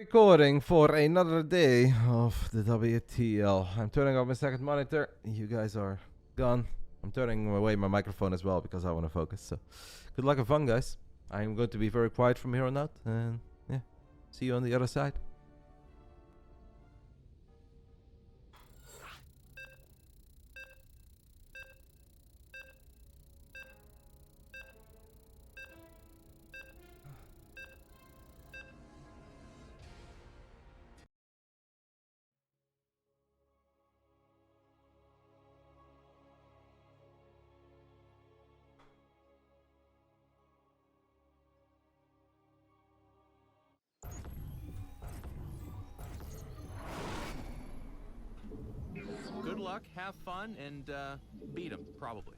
Recording for another day of the WTL. I'm turning off my second monitor. You guys are gone. I'm turning away my microphone as well because I want to focus. So, good luck and fun, guys. I'm going to be very quiet from here on out. And yeah, see you on the other side. Good luck, have fun, and beat him, probably.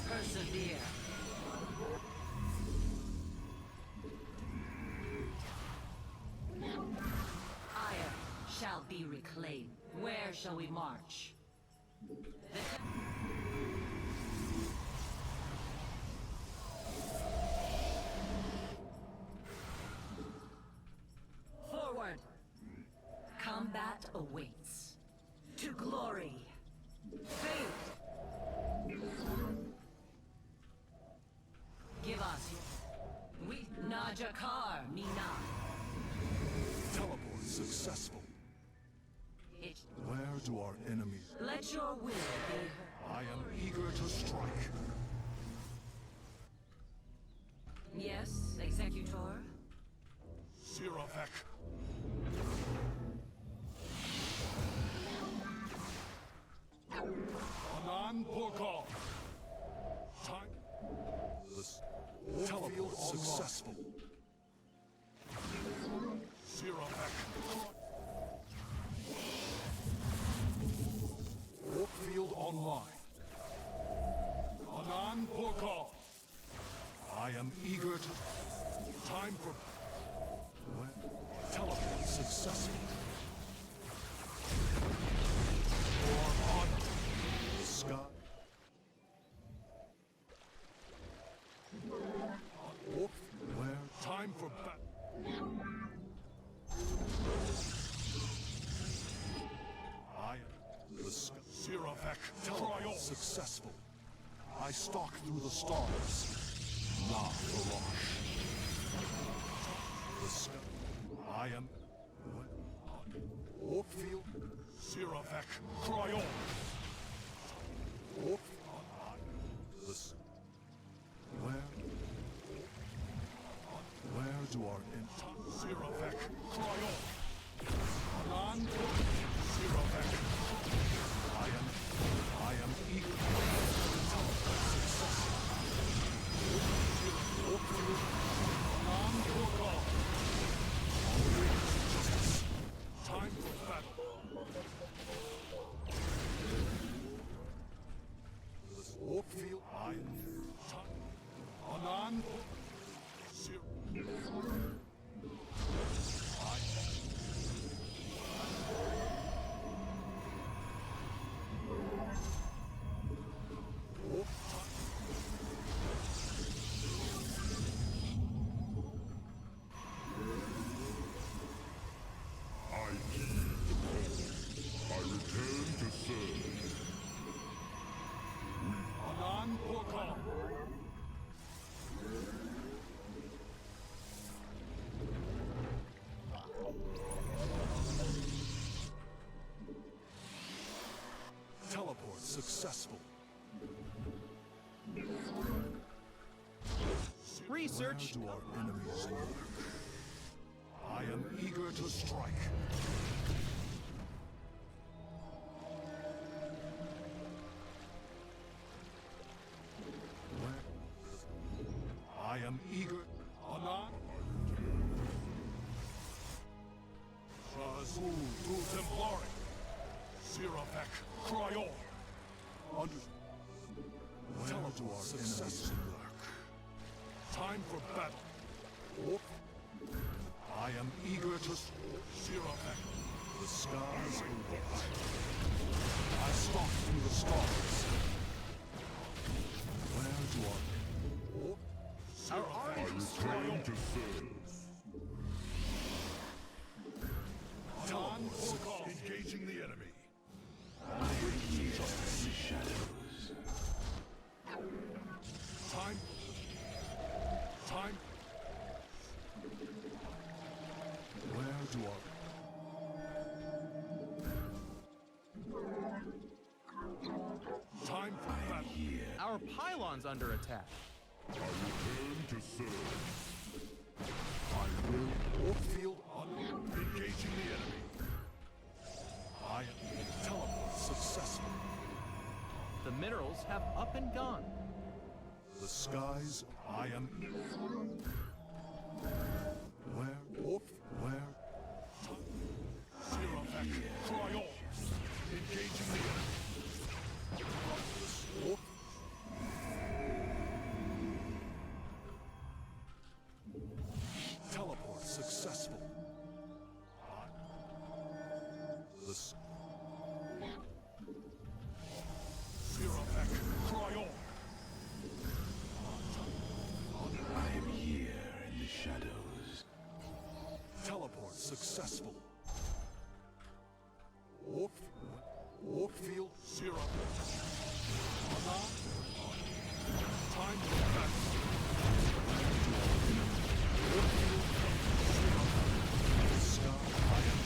Persevere. Ire shall be reclaimed. Where shall we march? Forward. Combat awaits. To glory. Faith. Give us your... We... Najakar, Mina. Teleport successful. It... Where do our enemies... Let your will be heard. I am eager to strike. Yes, Executor? Siravek. Anan Porkov. Time. Teleport successful. Siravek. Warp field online. Anan Porkov. I am eager to... Time for... Teleport successful. For honor. Sky. Serravec teleport successful. I stalk through the stars. La Faroche. The sky. I am. What? Orkfield. Serravec Cryon. Ork. This. Where do our Serravec Cryon? Non. Serravec. I am eager. Teleport successful. Non-Gorgon. Justice. Time for battle. Orkfield, I am Anan. Teleport successful. Research. Where do our enemies lurk? I am eager to strike. Where? I am eager. Anan. Shazul du Templari. Serravec Cryon. Under. Where do our enemies lurk? Time for battle. I am eager to Serravec. The skies await. I stalk through the stars. Where do our army return to serve? Engaging the enemy. Justice. Shadows. Time. Where do Time for battle. Our pylon's under attack. I return to serve. I will Orkfield on engaging the enemy. I am teleport successful. The minerals have up and gone. The skies, I am. Where? Where? Serravec Cryon. Engaging the enemy. Teleport successful. Serravec Cryon. I am here in the shadows. Teleport successful. Orkfield Serravec. Time for battle. Orkfield Serravec. Star I am.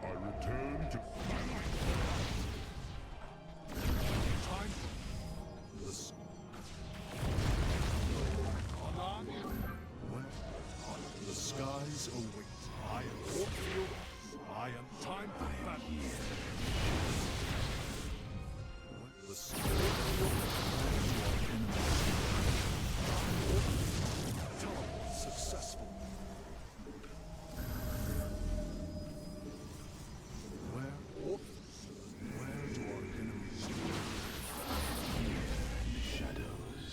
I return to time for this. Where? The skies await. I am Orkfield. I am time for battle. The teleport successful. Where do our enemies go? Here in the shadows.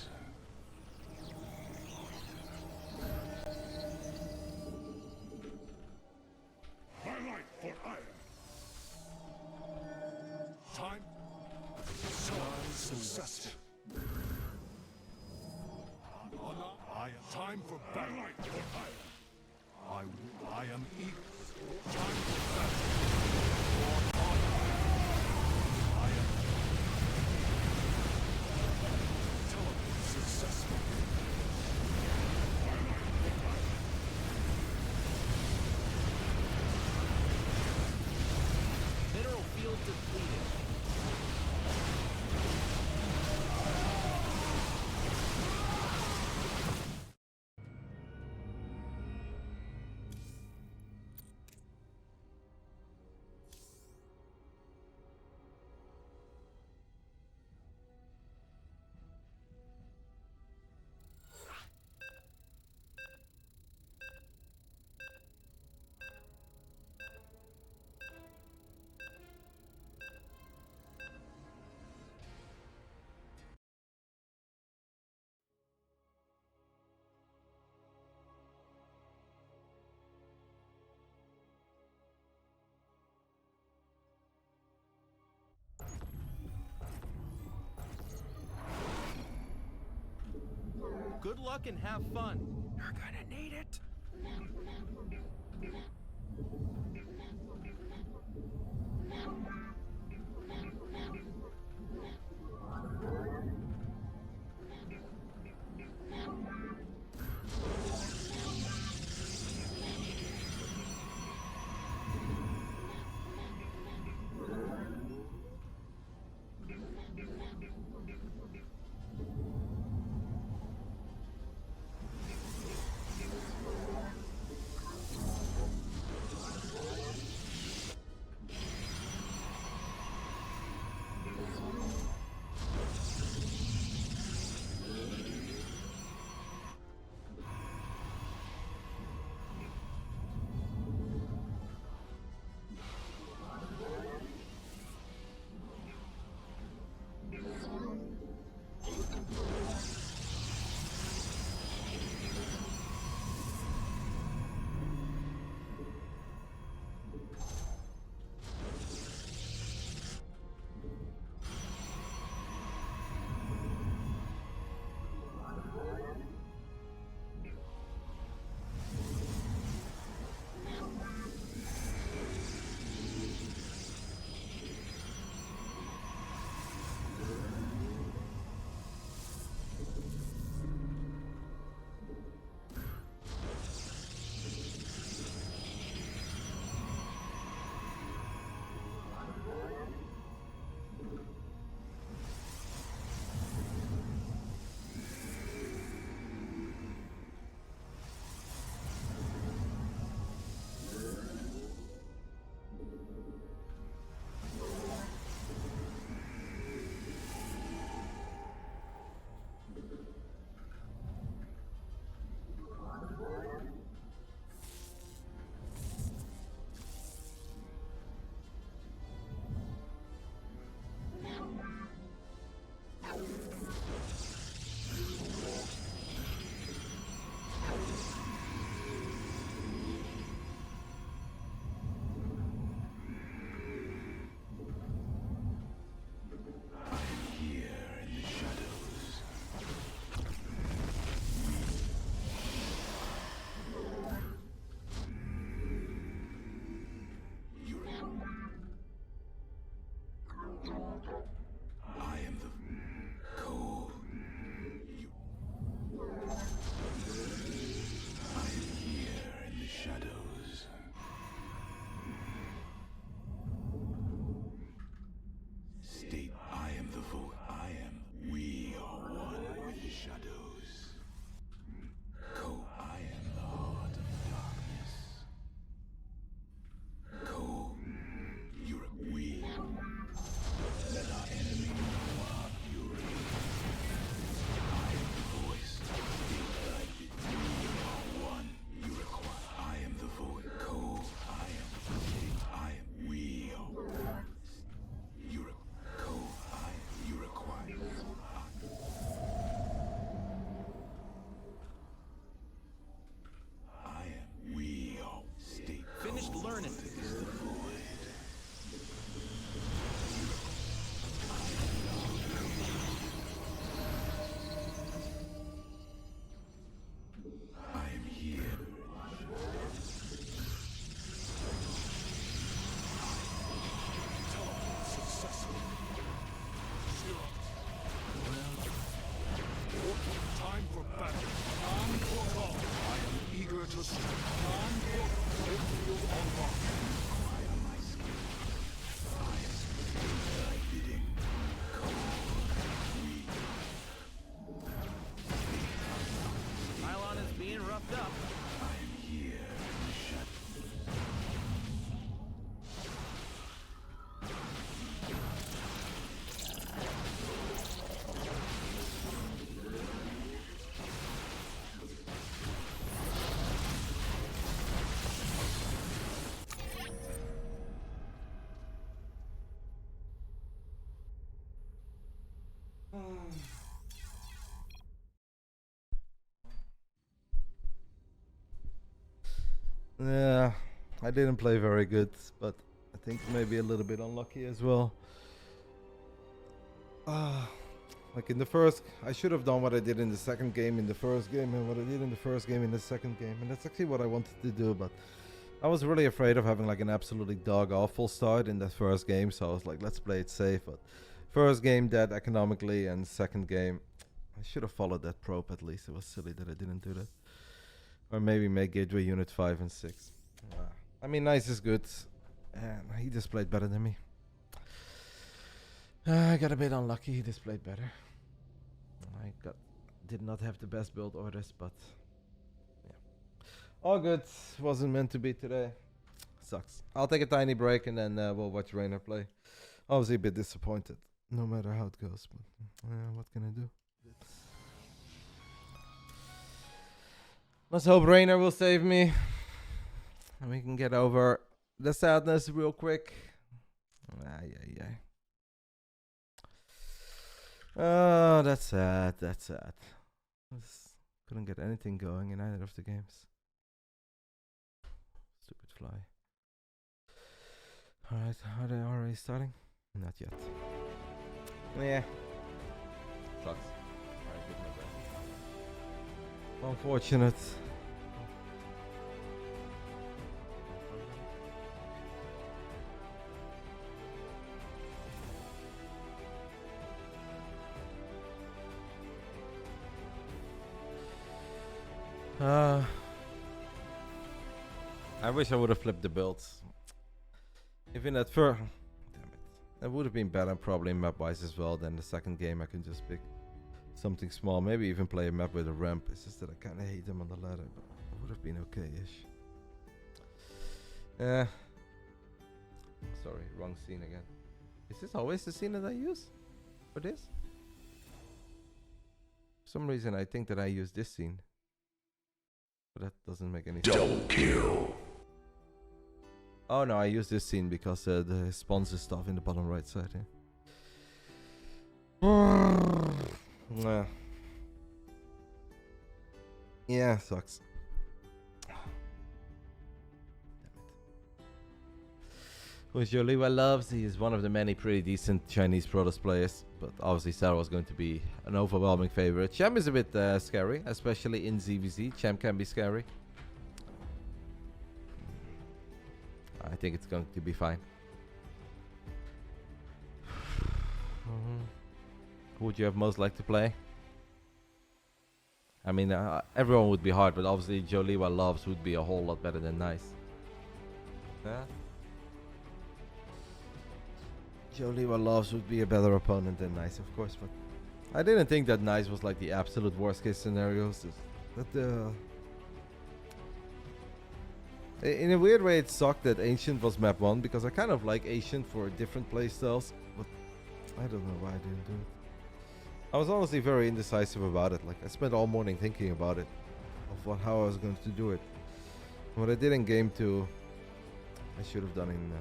Highlight for iron. Time. Skies successful. I am time for battle. I am eager. Time for battle. Good luck and have fun. You're gonna need it. Yeah, I didn't play very good, but I think maybe a little bit unlucky as well. Like in the first, I should have done what I did in the second game in the first game, and what I did in the first game in the second game, and that's actually what I wanted to do. But I was really afraid of having like an absolutely dog awful start in that first game, so I was like, let's play it safe. But first game dead economically, and second game, I should have followed that probe at least. It was silly that I didn't do that, or maybe make Gateway Unit 5 and 6. I mean, Nice is good, and he just played better than me. I got a bit unlucky. He just played better. Did not have the best build orders, but yeah, all good. Wasn't meant to be today. Sucks. I'll take a tiny break and then we'll watch Reynor play. Obviously a bit disappointed, no matter how it goes, but what can I do? Let's hope Reynor will save me, and we can get over the sadness real quick. Oh, that's sad. That's sad. Couldn't get anything going in either of the games. Stupid fly. Alright, are they already starting? Not yet. Yeah. Sucks. Alright, give my best. Unfortunate. I wish I would have flipped the builds. Even at first, damn it, that would have been better probably map-wise as well. Then the second game I can just pick something small, maybe even play a map with a ramp. It's just that I kind of hate them on the ladder, but it would have been okay-ish. Sorry, wrong scene again. Is this always the scene that I use for this? For some reason I think that I use this scene. But that doesn't make any sense. Double kill. Oh no, I use this scene because the sponsor stuff in the bottom right side here. Yeah, sucks. Who is JoliwaLoves? He is one of the many pretty decent Chinese Protoss players, but obviously Serral is going to be an overwhelming favorite. Cham is a bit scary, especially in ZVZ. Cham can be scary. I think it's going to be fine. Who would you have most liked to play? I mean, everyone would be hard, but obviously JoliwaLoves would be a whole lot better than Nice. Yeah? JoliwaLoves would be a better opponent than Nice, of course, but I didn't think that Nice was like the absolute worst case scenarios. In a weird way, it sucked that Ancient was map 1 because I kind of like Ancient for different playstyles, but I don't know why I didn't do it. I was honestly very indecisive about it. Like I spent all morning thinking about it, of how I was going to do it. What I did in game 2, I should have done in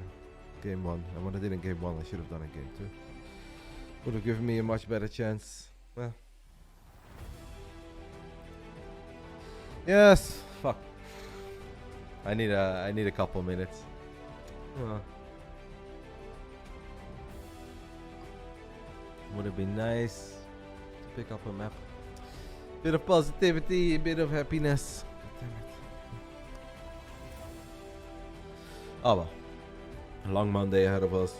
game 1, and what I did in game 1, I should have done in game 2. Would have given me a much better chance. Well, yes. Fuck. I need a couple minutes. Would have been nice to pick up a map. Bit of positivity, a bit of happiness. God damn it. Oh well. A long Monday ahead of us.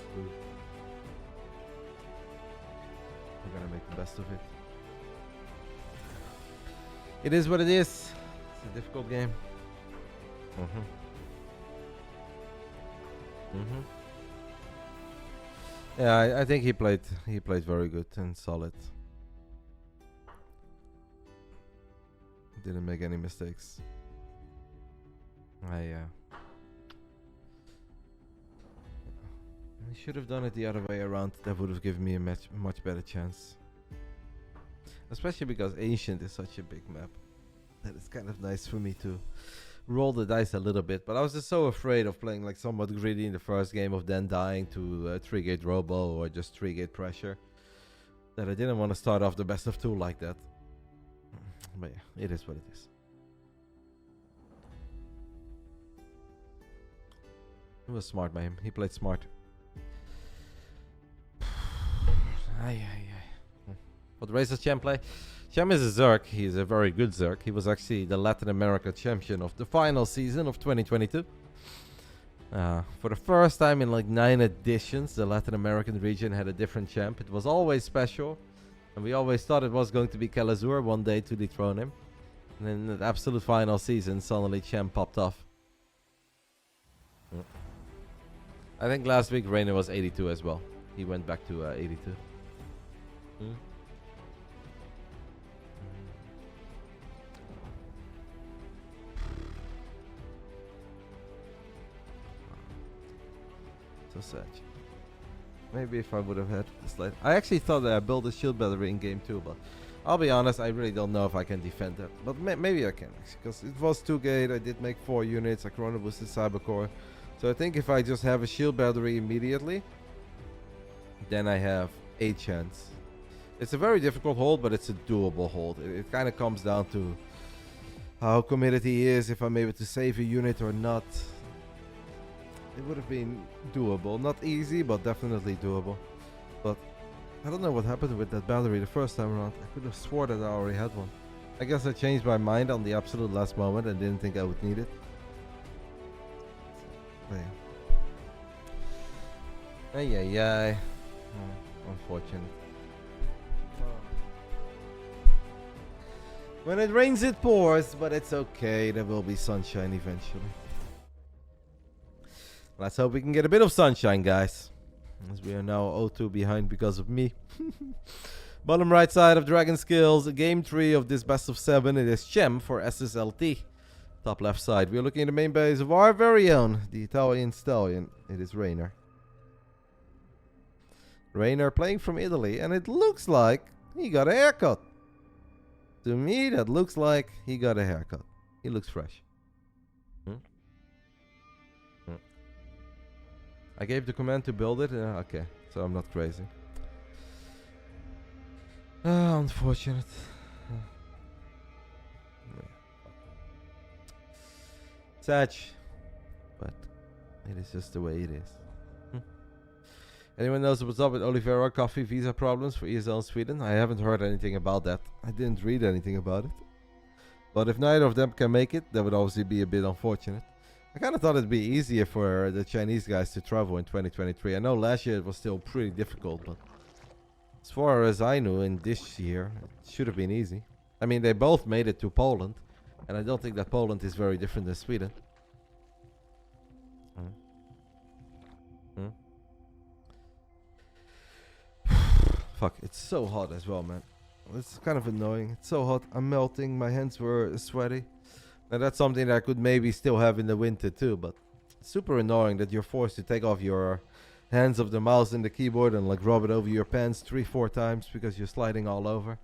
We're gonna make the best of it. It is what it is. It's a difficult game. Yeah, I think he played very good and solid. Didn't make any mistakes. He should have done it the other way around. That would have given me a much better chance. Especially because Ancient is such a big map. That it's kind of nice for me to roll the dice a little bit. But I was just so afraid of playing like somewhat greedy in the first game, of then dying to 3-gate robo or just 3-gate pressure, that I didn't want to start off the best of 2 like that. But yeah, it is what it is. It was smart by him. He played smart. What race does Cham play? Cham is a Zerg. He's a very good Zerg. He was actually the Latin America champion of the final season of 2022. For the first time in like 9 editions, the Latin American region had a different champ. It was always special. And we always thought it was going to be Kalazur one day to dethrone him. And in the absolute final season, suddenly Cham popped off. I think last week Reynor was 82 as well. He went back to 82. So sad. Maybe if I would have had this light. I actually thought that I built a shield battery in game 2, but I'll be honest, I really don't know if I can defend that. But maybe I can actually, because it was 2 gate. I did make 4 units. I chrono boosted Cybercore. So I think if I just have a shield battery immediately, then I have a chance. It's a very difficult hold, but it's a doable hold. It kind of comes down to how committed he is, if I'm able to save a unit or not. It would have been doable. Not easy, but definitely doable. But I don't know what happened with that battery the first time around. I could have swore that I already had one. I guess I changed my mind on the absolute last moment and didn't think I would need it. Ay. Unfortunate. When it rains, it pours, but it's okay. There will be sunshine eventually. Let's hope we can get a bit of sunshine, guys. As we are now 0-2 behind because of me. Bottom right side of Dragon Skills, game 3 of this best of 7. It is Cham for SSLT. Top left side, we are looking at the main base of our very own, the Italian stallion. It is Reynor. Reynor playing from Italy, and it looks like he got a haircut. To me, that looks like he got a haircut. He looks fresh. I gave the command to build it. Okay, so I'm not crazy. Unfortunate. Sad, but it is just the way it is. Anyone knows what's up with Oliveira coffee visa problems for ESL in Sweden? I haven't heard anything about that. I didn't read anything about it. But if neither of them can make it, that would obviously be a bit unfortunate. I kind of thought it'd be easier for the Chinese guys to travel in 2023. I know last year it was still pretty difficult, but as far as I knew, in this year, it should have been easy. I mean, they both made it to Poland, and I don't think that Poland is very different than Sweden. Fuck, it's so hot as well, man. It's kind of annoying. It's so hot. I'm melting. My hands were sweaty. Now that's something that I could maybe still have in the winter too, but it's super annoying that you're forced to take off your hands of the mouse and the keyboard and like rub it over your pants 3-4 times because you're sliding all over.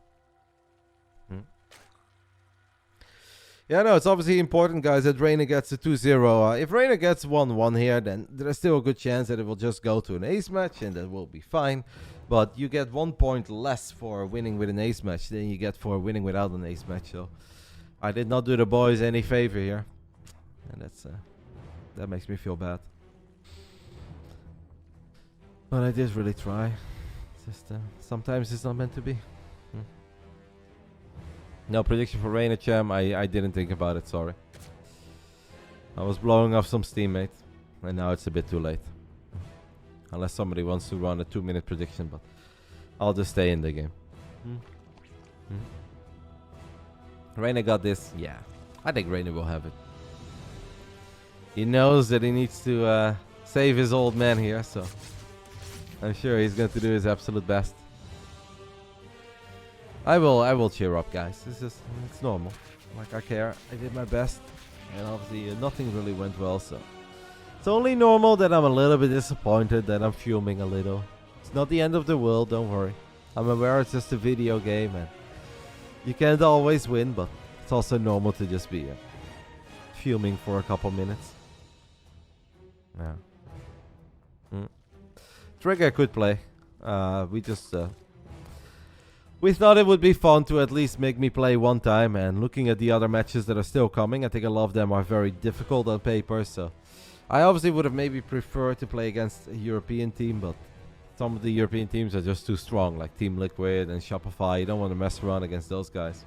Yeah, no, it's obviously important, guys, that Reynor gets a 2-0. If Reynor gets 1-1 here, then there's still a good chance that it will just go to an ace match and that will be fine. But you get 1 point less for winning with an ace match than you get for winning without an ace match, so I did not do the boys any favor here, and that makes me feel bad. But I did really try. It's just sometimes it's not meant to be. No prediction for Reynor Cham. I didn't think about it. Sorry. I was blowing off some steam, mate, and now it's a bit too late. Unless somebody wants to run a 2-minute prediction, but I'll just stay in the game. Reynor got this. Yeah, I think Reynor will have it. He knows that he needs to save his old man here, so I'm sure he's going to do his absolute best. I will cheer up, guys. It's normal. Like, I care. I did my best, and obviously nothing really went well, so it's only normal that I'm a little bit disappointed, that I'm fuming a little. It's not the end of the world, don't worry. I'm aware it's just a video game, and you can't always win, but it's also normal to just be fuming for a couple minutes. Yeah. Trigger could play. We thought it would be fun to at least make me play one time, and looking at the other matches that are still coming, I think a lot of them are very difficult on paper, so I obviously would have maybe preferred to play against a European team, but some of the European teams are just too strong, like Team Liquid and Shopify. You don't want to mess around against those guys.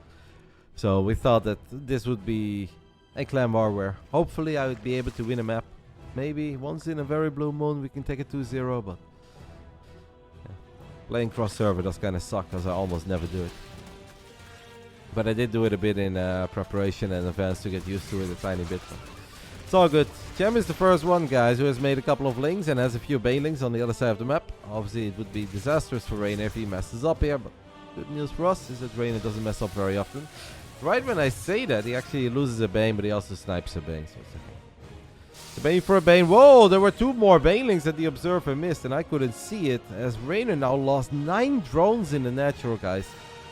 So we thought that this would be a clan war where hopefully I would be able to win a map. Maybe once in a very blue moon we can take it 2-0, but yeah. Playing cross server does kind of suck because I almost never do it. But I did do it a bit in preparation and advance to get used to it a tiny bit. But it's all good. Cham is the first one, guys, who has made a couple of links and has a few banelings on the other side of the map. Obviously, it would be disastrous for Reynor if he messes up here, but good news for us is that Reynor doesn't mess up very often. Right when I say that, he actually loses a bane, but he also snipes a bane, so it's okay. The bane for a bane. Whoa, there were 2 more banelings that the observer missed, and I couldn't see it, as Reynor now lost 9 drones in the natural, guys.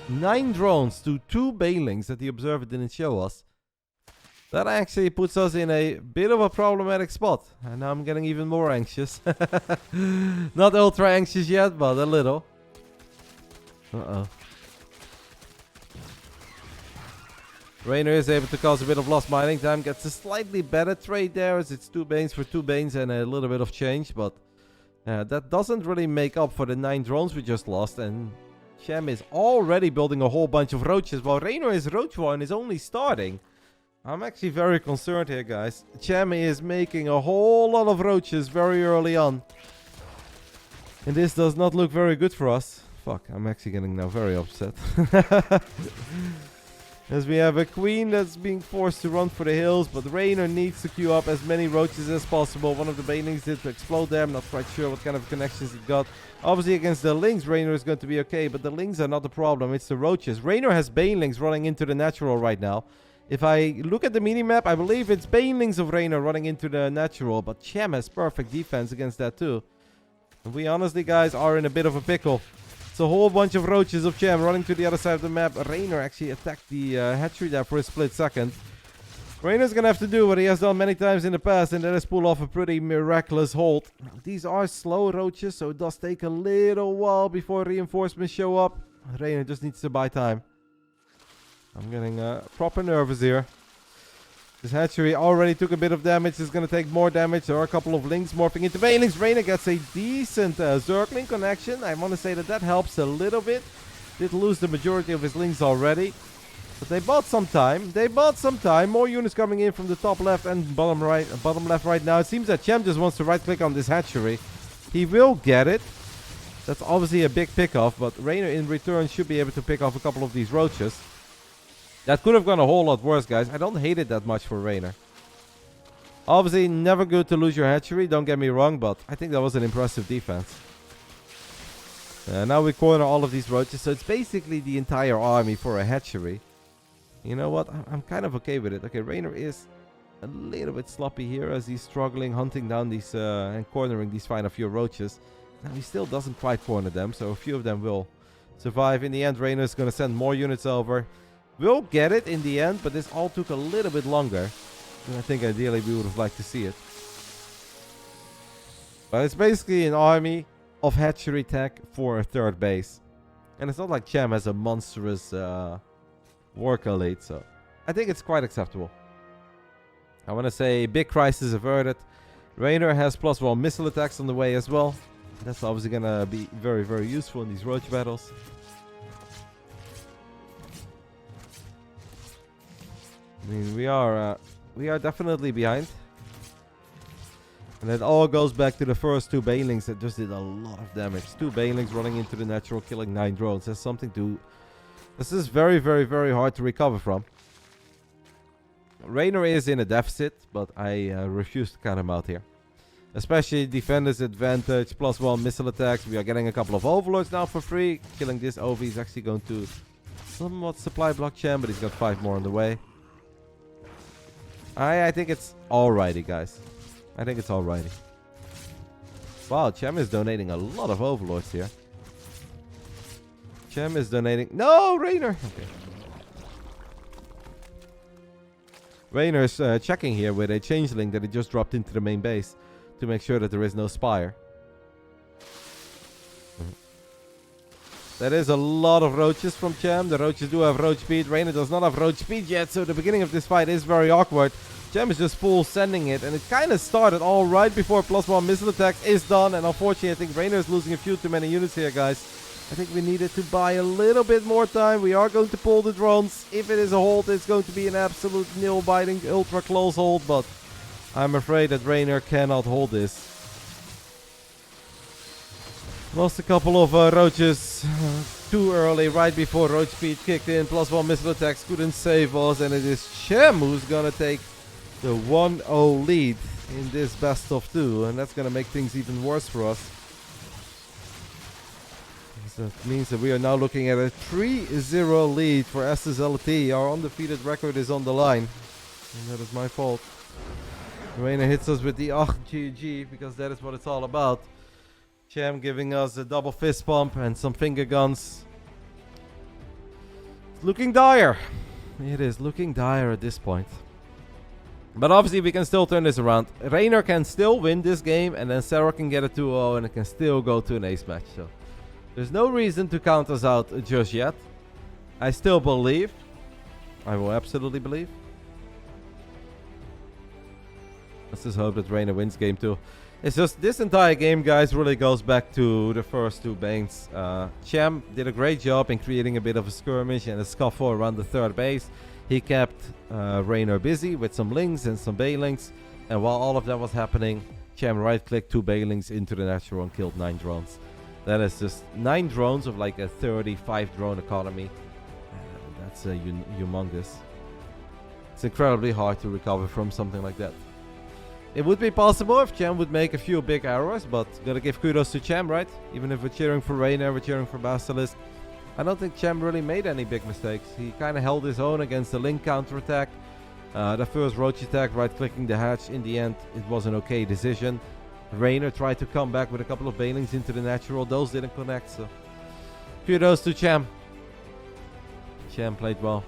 9 drones to 2 banelings that the observer didn't show us. That actually puts us in a bit of a problematic spot. And now I'm getting even more anxious. Not ultra anxious yet, but a little. Uh-oh. Reynor is able to cause a bit of lost mining time. Gets a slightly better trade there, as it's 2 banes for 2 banes and a little bit of change. But that doesn't really make up for the 9 drones we just lost. And Cham is already building a whole bunch of roaches, while Reynor is roach war and is only starting. I'm actually very concerned here, guys. Cham is making a whole lot of roaches very early on. And this does not look very good for us. Fuck, I'm actually getting now very upset. As we have a queen that's being forced to run for the hills, but Reynor needs to queue up as many roaches as possible. One of the banelings did explode there. I'm not quite sure what kind of connections it got. Obviously against the lings, Reynor is going to be okay, but the lings are not the problem. It's the roaches. Reynor has banelings running into the natural right now. If I look at the minimap, I believe it's banelings of Reynor running into the natural, but Cham has perfect defense against that too. And we honestly, guys, are in a bit of a pickle. It's a whole bunch of roaches of Cham running to the other side of the map. Reynor actually attacked the hatchery there for a split second. Reynor's gonna have to do what he has done many times in the past, and that is pull off a pretty miraculous hold. These are slow roaches, so it does take a little while before reinforcements show up. Reynor just needs to buy time. I'm getting proper nervous here. This hatchery already took a bit of damage. It's going to take more damage. There are a couple of links morphing into banelings. Reynor gets a decent circling connection. I want to say that that helps a little bit. Did lose the majority of his links already. But they bought some time. They bought some time. More units coming in from the top left and bottom right, bottom left right now. It seems that Cham just wants to right click on this hatchery. He will get it. That's obviously a big pick off. But Reynor in return should be able to pick off a couple of these roaches. That could have gone a whole lot worse, guys. I don't hate it that much for Reynor. Obviously, never good to lose your hatchery, don't get me wrong, but I think that was an impressive defense. Now we corner all of these roaches, so it's basically the entire army for a hatchery. You know what? I'm kind of okay with it. Okay, Reynor is a little bit sloppy here as he's struggling, hunting down these and cornering these final few roaches. Now he still doesn't quite corner them, so a few of them will survive. In the end, Reynor is going to send more units over. We'll get it in the end, but this all took a little bit longer than I think ideally we would have liked to see it. But it's basically an army of hatchery tech for a third base. And it's not like Cham has a monstrous work elite, so I think it's quite acceptable. I want to say big crisis averted. Reynor has +1 missile attacks on the way as well. That's obviously going to be very, very useful in these roach battles. I mean, we are definitely behind. And it all goes back to the first 2 banelings that just did a lot of damage. 2 banelings running into the natural, killing 9 drones. That's something to... This is very, very, very hard to recover from. Reynor is in a deficit, but I refuse to count him out here. Especially defender's advantage, +1 missile attacks. We are getting a couple of overlords now for free. Killing this OV is actually going to somewhat supply block Cham, but he's got 5 more on the way. I think it's alrighty, guys. I think it's alrighty. Wow, Cham is donating a lot of overlords here. Cham is donating... No, Reynor! Okay. Reynor is checking here with a changeling that he just dropped into the main base to make sure that there is no spire. That is a lot of roaches from Cham. The roaches do have roach speed. Reynor does not have roach speed yet, so the beginning of this fight is very awkward. Cham is just full sending it, and it kind of started all right before +1 missile attack is done. And unfortunately, I think Reynor is losing a few too many units here, guys. I think we needed to buy a little bit more time. We are going to pull the drones. If it is a hold, it's going to be an absolute nail-biting, ultra-close hold, but I'm afraid that Reynor cannot hold this. Lost a couple of roaches too early, right before roach speed kicked in. +1 missile attacks couldn't save us, and it is Cham who's gonna take the 1-0 lead in this best of 2, and that's gonna make things even worse for us. So that means that we are now looking at a 3-0 lead for SSLT. Our undefeated record is on the line, and that is my fault. Reynor hits us with the GG because that is what it's all about. Cham giving us a double fist pump and some finger guns. It's looking dire. It is looking dire at this point. But obviously we can still turn this around. Reynor can still win this game, and then Serral can get a 2-0 and it can still go to an ace match. So there's no reason to count us out just yet. I still believe. I will absolutely believe. Let's just hope that Reynor wins game 2. It's just this entire game, guys, really goes back to the first 2 banes. Cham did a great job in creating a bit of a skirmish and a scuffle around the 3rd base. He kept Reynor busy with some lings and some banelings. And while all of that was happening, Cham right-clicked 2 banelings into the natural and killed 9 drones. That is just 9 drones of like a 35 drone economy. That's humongous. It's incredibly hard to recover from something like that. It would be possible if Cham would make a few big errors, but gotta give kudos to Cham, right? Even if we're cheering for Reynor, we're cheering for Basilisk. I don't think Cham really made any big mistakes. He kind of held his own against the link counterattack. The first roach attack, right-clicking the hatch, in the end, it was an okay decision. Reynor tried to come back with a couple of banelings into the natural. Those didn't connect, so kudos to Cham. Cham played well.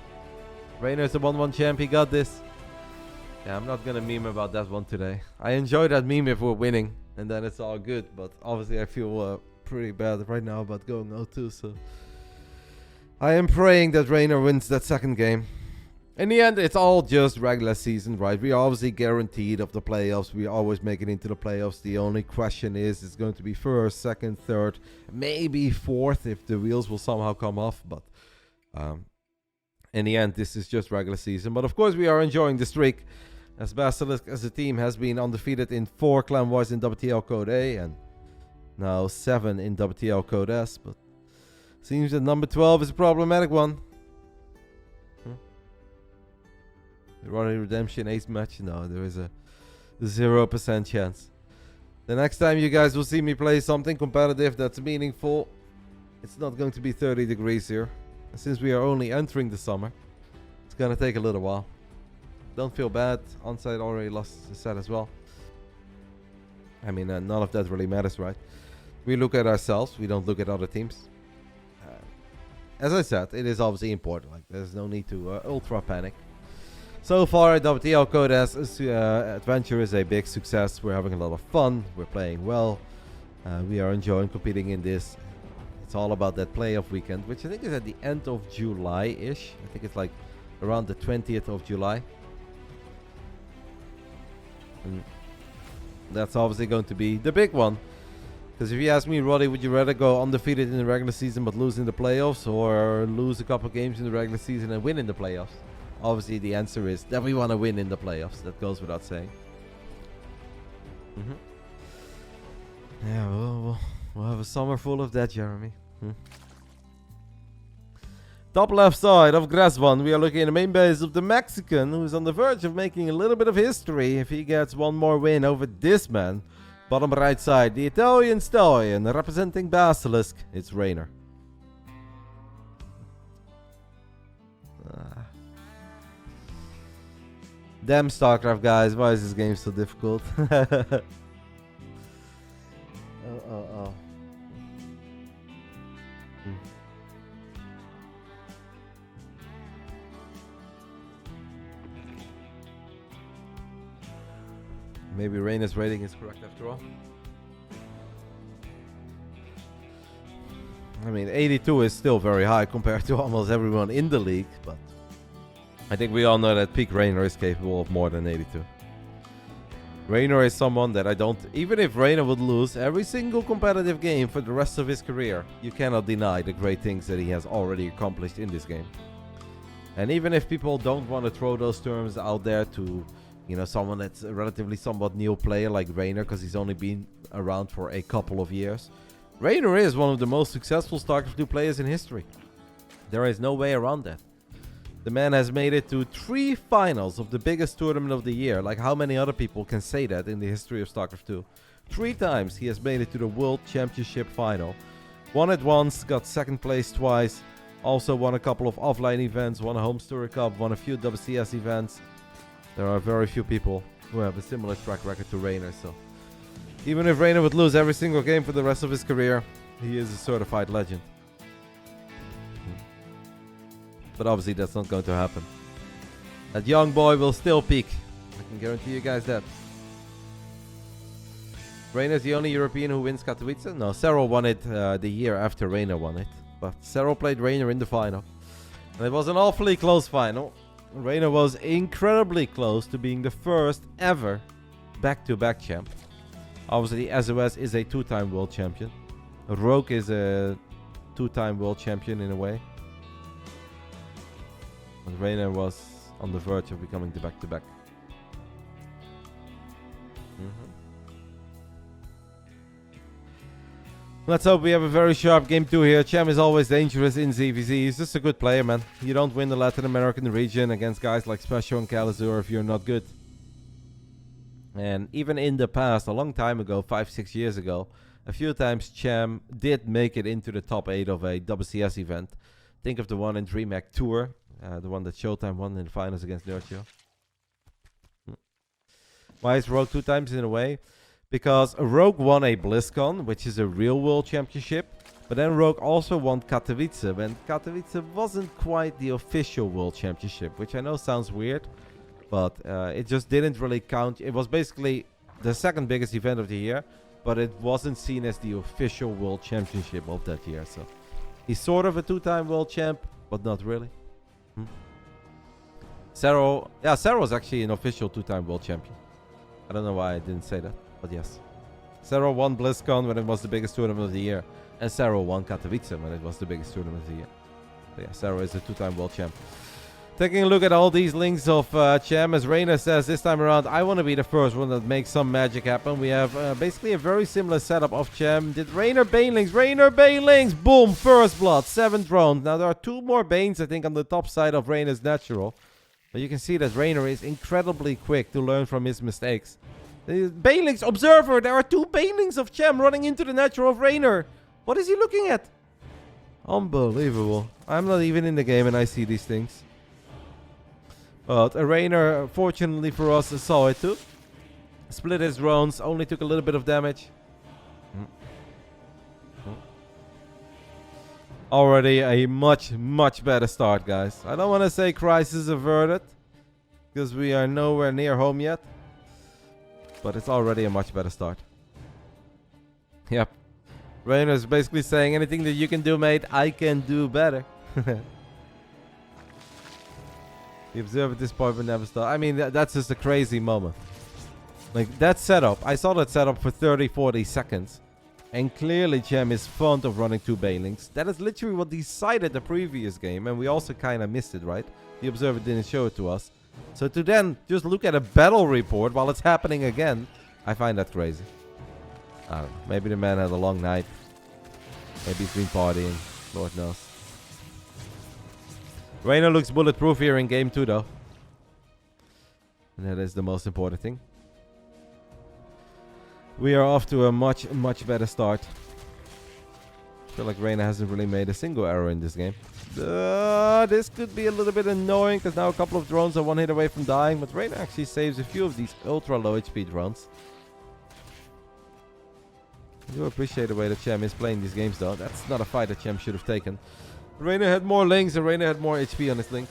Reynor's the 1-1 champ, he got this. Yeah, I'm not gonna meme about that one today. I enjoy that meme if we're winning, and then it's all good. But obviously I feel pretty bad right now about going 0-2, so I am praying that Reynor wins that second game. In the end, it's all just regular season, right? We are obviously guaranteed of the playoffs. We always make it into the playoffs. The only question is, it's going to be first, second, third, maybe fourth if the wheels will somehow come off. But in the end, this is just regular season. But of course, we are enjoying the streak, as Basilisk as a team has been undefeated in 4 clan wars in WTL Code A and now 7 in WTL Code S. But seems that number 12 is a problematic one. The RotterdaM ace match? No, there is a 0% chance. The next time you guys will see me play something competitive that's meaningful, it's not going to be 30 degrees here. And since we are only entering the summer, it's gonna take a little while. Don't feel bad. Onside already lost the set as well. I mean, none of that really matters, right? We look at ourselves. We don't look at other teams. As I said, it is obviously important. Like, there's no need to ultra panic. So far, WTL Code S adventure is a big success. We're having a lot of fun. We're playing well. We are enjoying competing in this. It's all about that playoff weekend, which I think is at the end of July-ish. I think it's like around the 20th of July. And that's obviously going to be the big one. Because if you ask me, Roddy, would you rather go undefeated in the regular season but lose in the playoffs, or lose a couple games in the regular season and win in the playoffs? Obviously, the answer is that we want to win in the playoffs. That goes without saying. Yeah, we'll have a summer full of that, Jeremy. Top left side of Grass 1, we are looking at the main base of the Mexican, who is on the verge of making a little bit of history if he gets one more win over this man. Bottom right side, the Italian Stallion, representing Basilisk, it's Reynor. Damn StarCraft, guys, why is this game so difficult? Oh. Maybe Reynor's rating is correct after all. I mean, 82 is still very high compared to almost everyone in the league, but I think we all know that peak Reynor is capable of more than 82. Reynor is someone that I don't... Even if Reynor would lose every single competitive game for the rest of his career, you cannot deny the great things that he has already accomplished in this game. And even if people don't want to throw those terms out there to, you know, someone that's a relatively somewhat new player like Reynor, because he's only been around for a couple of years, Reynor is one of the most successful StarCraft 2 players in history. There is no way around that. The man has made it to 3 finals of the biggest tournament of the year. Like, how many other people can say that in the history of StarCraft 2? 3 times he has made it to the World Championship final. Won it once, got second place twice. Also won a couple of offline events, won a Home Story Cup, won a few WCS events. There are very few people who have a similar track record to Reynor, so... Even if Reynor would lose every single game for the rest of his career, he is a certified legend. But obviously that's not going to happen. That young boy will still peak. I can guarantee you guys that. Reynor is the only European who wins Katowice. No, Serral won it the year after Reynor won it. But Serral played Reynor in the final. And it was an awfully close final. Reynor was incredibly close to being the first ever back-to-back champ. Obviously, SOS is a 2-time world champion. Rogue is a 2-time world champion in a way. But Reynor was on the verge of becoming the back-to-back. Let's hope we have a very sharp game 2 here. Cham is always dangerous in ZVZ. He's just a good player, man. You don't win the Latin American region against guys like Special and Calazur if you're not good. And even in the past, a long time ago, 5-6 years ago, a few times Cham did make it into the top 8 of a WCS event. Think of the one in DreamHack Tour. The one that Showtime won in the finals against Nurture. Why is Rogue 2 times in a way? Because Rogue won a BlizzCon, which is a real world championship. But then Rogue also won Katowice, and Katowice wasn't quite the official world championship, which I know sounds weird. But it just didn't really count. It was basically the second biggest event of the year, but it wasn't seen as the official world championship of that year. So he's sort of a 2-time world champ, but not really. Serral was actually an official 2-time world champion. I don't know why I didn't say that, but yes. Serral won BlizzCon when it was the biggest tournament of the year, and Serral won Katowice when it was the biggest tournament of the year. So yeah, Serral is a 2-time world champ. Taking a look at all these links of Cham, as Reynor says this time around, I want to be the first one that makes some magic happen. We have basically a very similar setup of Cham. Did Reynor Banelings, boom, first blood, 7 drones. Now there are 2 more Banes, I think, on the top side of Reynor's natural. But you can see that Reynor is incredibly quick to learn from his mistakes. Banelings, observer, there are 2 Banelings of Cham running into the natural of Reynor. What is he looking at? Unbelievable. I'm not even in the game and I see these things. But Reynor, fortunately for us, saw it too. Split his drones, only took a little bit of damage. Already a much, much better start, guys. I don't want to say crisis averted, because we are nowhere near home yet. But it's already a much better start. Yep. Reynor is basically saying, anything that you can do, mate, I can do better. The observer at this point will never stop. I mean, that's just a crazy moment. Like, that setup, I saw that setup for 30-40 seconds. And clearly Cham is fond of running 2 Banelings. That is literally what decided the previous game. And we also kind of missed it, right? The observer didn't show it to us. So to then just look at a battle report while it's happening again, I find that crazy. I don't know. Maybe the man had a long night. Maybe he's been partying. Lord knows. Reynor looks bulletproof here in game 2 though. And that is the most important thing. We are off to a much, much better start. I feel like Reynor hasn't really made a single error in this game. This could be a little bit annoying because now a couple of drones are 1 hit away from dying. But Reynor actually saves a few of these ultra low HP drones. I do appreciate the way that Cham is playing these games though. That's not a fight that Cham should have taken. Reynor had more links and Reynor had more HP on his link.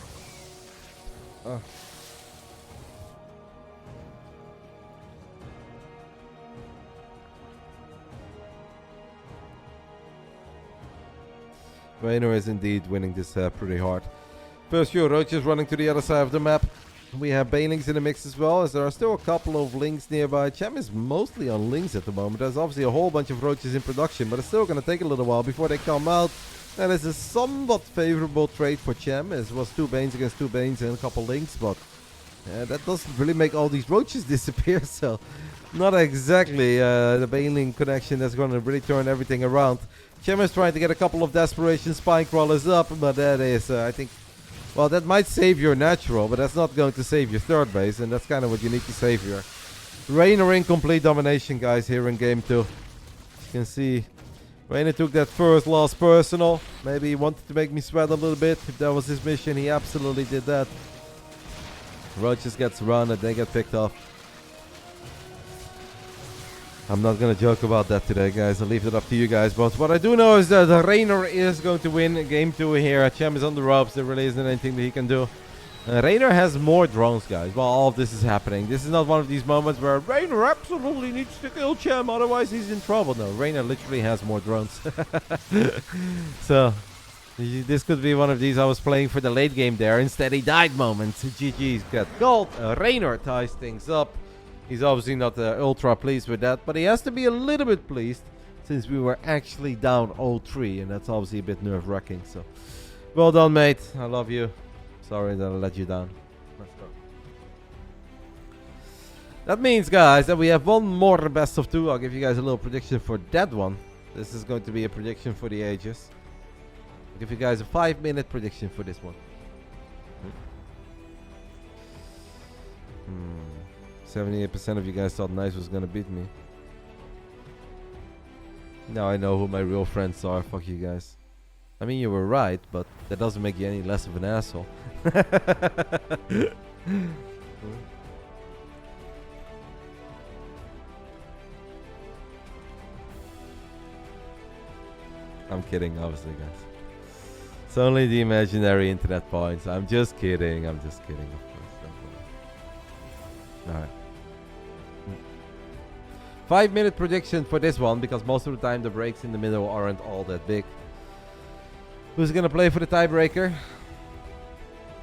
Reynor is indeed winning this pretty hard. First few roaches running to the other side of the map. We have banelings in the mix as well, as there are still a couple of lings nearby. Cham is mostly on lings at the moment. There's obviously a whole bunch of roaches in production, but it's still going to take a little while before they come out. And it's a somewhat favorable trade for Cham, as it was 2 banes against 2 banes and a couple lings, but that doesn't really make all these roaches disappear, so not exactly the baneling connection that's going to really turn everything around. Cham is trying to get a couple of desperation spine crawlers up, but that is, I think, well, that might save your natural, but that's not going to save your third base, and that's kind of what you need to save here. Reynor in complete domination, guys, here in game 2. As you can see, Reynor took that first loss personal. Maybe he wanted to make me sweat a little bit. If that was his mission, he absolutely did that. Roaches gets run and they get picked off. I'm not going to joke about that today, guys. I'll leave it up to you guys. But what I do know is that Reynor is going to win game 2 here. Cham is on the ropes. There really isn't anything that he can do. Reynor has more drones, guys, while all of this is happening. This is not one of these moments where Reynor absolutely needs to kill Cham, otherwise he's in trouble. No, Reynor literally has more drones. So, this could be one of these I was playing for the late game there. Instead, he died moments. GG's got gold. Reynor ties things up. He's obviously not ultra pleased with that, but he has to be a little bit pleased since we were actually down 0-3, and that's obviously a bit nerve-wracking. So, well done, mate. I love you. Sorry that I let you down. Let's go. That means, guys, that we have one more best of 2. I'll give you guys a little prediction for that one. This is going to be a prediction for the ages. I'll give you guys a 5-minute prediction for this one. 78% of you guys thought Nice was gonna beat me. Now I know who my real friends are. Fuck you guys. I mean, you were right, but that doesn't make you any less of an asshole. I'm kidding, obviously, guys. It's only the imaginary internet points. I'm just kidding. I'm just kidding, of course. Alright. 5-minute prediction for this one, because most of the time the breaks in the middle aren't all that big. Who's gonna play for the tiebreaker?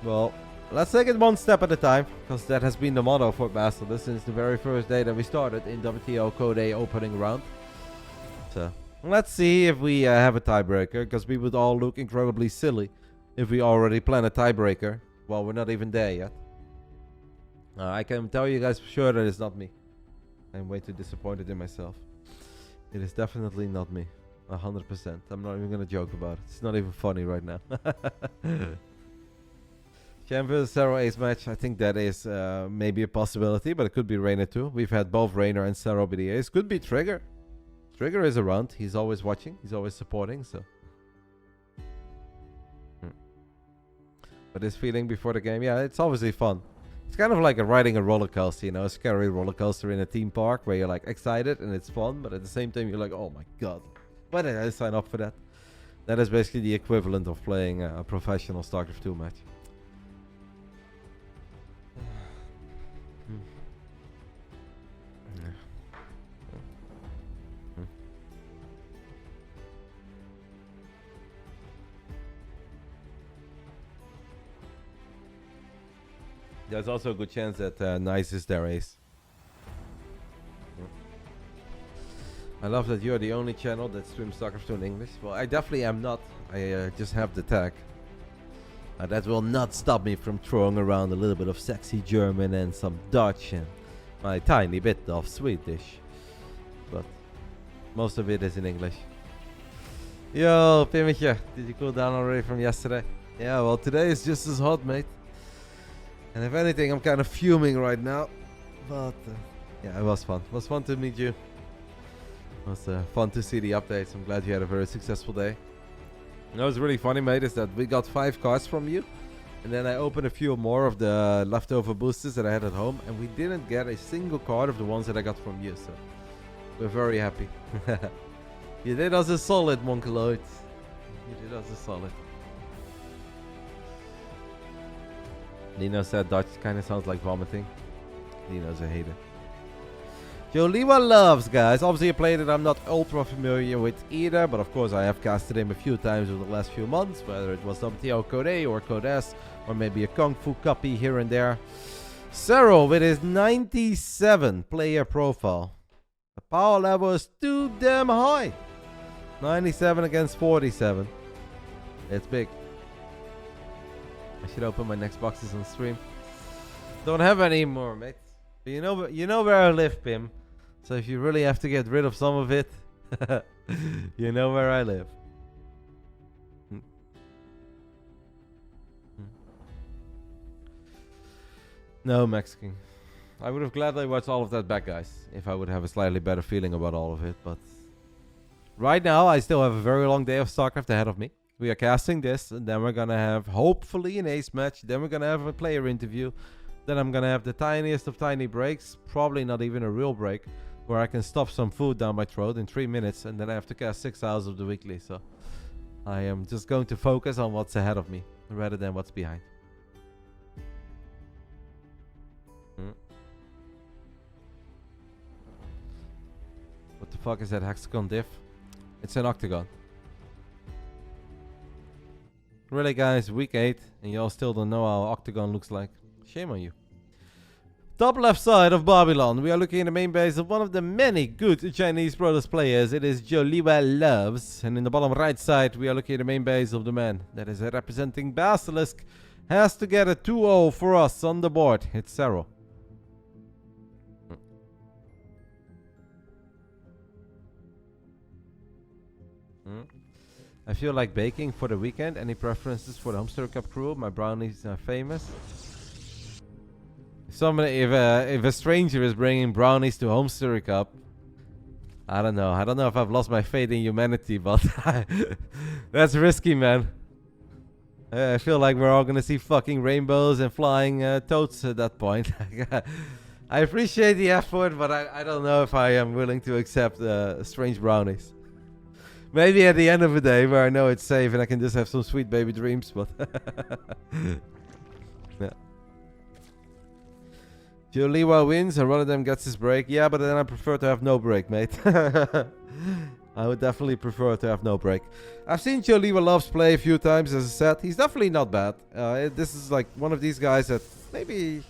Well, let's take it one step at a time, because that has been the motto for BASILISK since the very first day that we started in WTL Code A opening round. So, let's see if we have a tiebreaker, because we would all look incredibly silly if we already plan a tiebreaker. Well, we're not even there yet. I can tell you guys for sure that it's not me. I'm way too disappointed in myself. It is definitely not me. 100%. I'm not even gonna joke about it. It's not even funny right now. Cham vs Serral Ace match. I think that is maybe a possibility, but it could be Reynor too. We've had both Reynor and Serral be the ace. Could be Trigger. Trigger is around. He's always watching. He's always supporting. So, but this feeling before the game, yeah, it's obviously fun. It's kind of like riding a roller coaster, you know, a scary roller coaster in a theme park where you're like excited and it's fun, but at the same time you're like, oh my god, why did I sign up for that? That is basically the equivalent of playing a professional StarCraft 2 match. There's also a good chance that Nice is their ace. I love that you're the only channel that streams StarCraft 2 in English. Well, I definitely am not. I just have the tag. That will not stop me from throwing around a little bit of sexy German and some Dutch and my tiny bit of Swedish. But most of it is in English. Yo, Pimmetje, did you cool down already from yesterday? Yeah, well, today is just as hot, mate. And if anything, I'm kind of fuming right now. But yeah, it was fun. It was fun to meet you. It was fun to see the updates. I'm glad you had a very successful day. And what was really funny, mate, is that we got 5 cards from you. And then I opened a few more of the leftover boosters that I had at home. And we didn't get a single card of the ones that I got from you. So we're very happy. You did us a solid, Monkeloid. You did us a solid. Lino said Dutch kind of sounds like vomiting. Lino's a hater. JoliwaLoves, guys. Obviously a player that I'm not ultra familiar with either, but of course I have casted him a few times over the last few months, whether it was WTL Code A or Code S, or maybe a Kung Fu copy here and there. Serral with his 97 player profile. The power level is too damn high. 97 against 47. It's big. I should open my next boxes on stream. Don't have any more, mate. But you know where I live, Pim. So if you really have to get rid of some of it, you know where I live. No, Mexican. I would have gladly watched all of that back, guys, if I would have a slightly better feeling about all of it. But right now, I still have a very long day of StarCraft ahead of me. We are casting this, and then we're going to have, hopefully, an ace match. Then we're going to have a player interview. Then I'm going to have the tiniest of tiny breaks, probably not even a real break, where I can stuff some food down my throat in 3 minutes, and then I have to cast 6 hours of the weekly. So I am just going to focus on what's ahead of me, rather than what's behind. What the fuck is that hexagon diff? It's an octagon. Really, guys, week 8, and y'all still don't know how octagon looks like. Shame on you. Top left side of Babylon, we are looking at the main base of one of the many good Chinese Brothers players. It is JoliwaLoves. And in the bottom right side, we are looking at the main base of the man that is representing BASILISK. Has to get a 2-0 for us on the board. It's Serral. I feel like baking for the weekend. Any preferences for the Homestead Cup crew? My brownies are famous. If a stranger is bringing brownies to Homestead Cup, I don't know. I don't know if I've lost my faith in humanity, but that's risky, man. I feel like we're all gonna see fucking rainbows and flying toads at that point. I appreciate the effort, but I don't know if I am willing to accept strange brownies. Maybe at the end of the day where I know it's safe and I can just have some sweet baby dreams, but yeah. Joliwa wins and RotterdaM gets his break. Yeah, but then I prefer to have no break, mate. I would definitely prefer to have no break. I've seen JoliwaLoves play a few times, as I said. He's definitely not bad. This is like one of these guys that maybe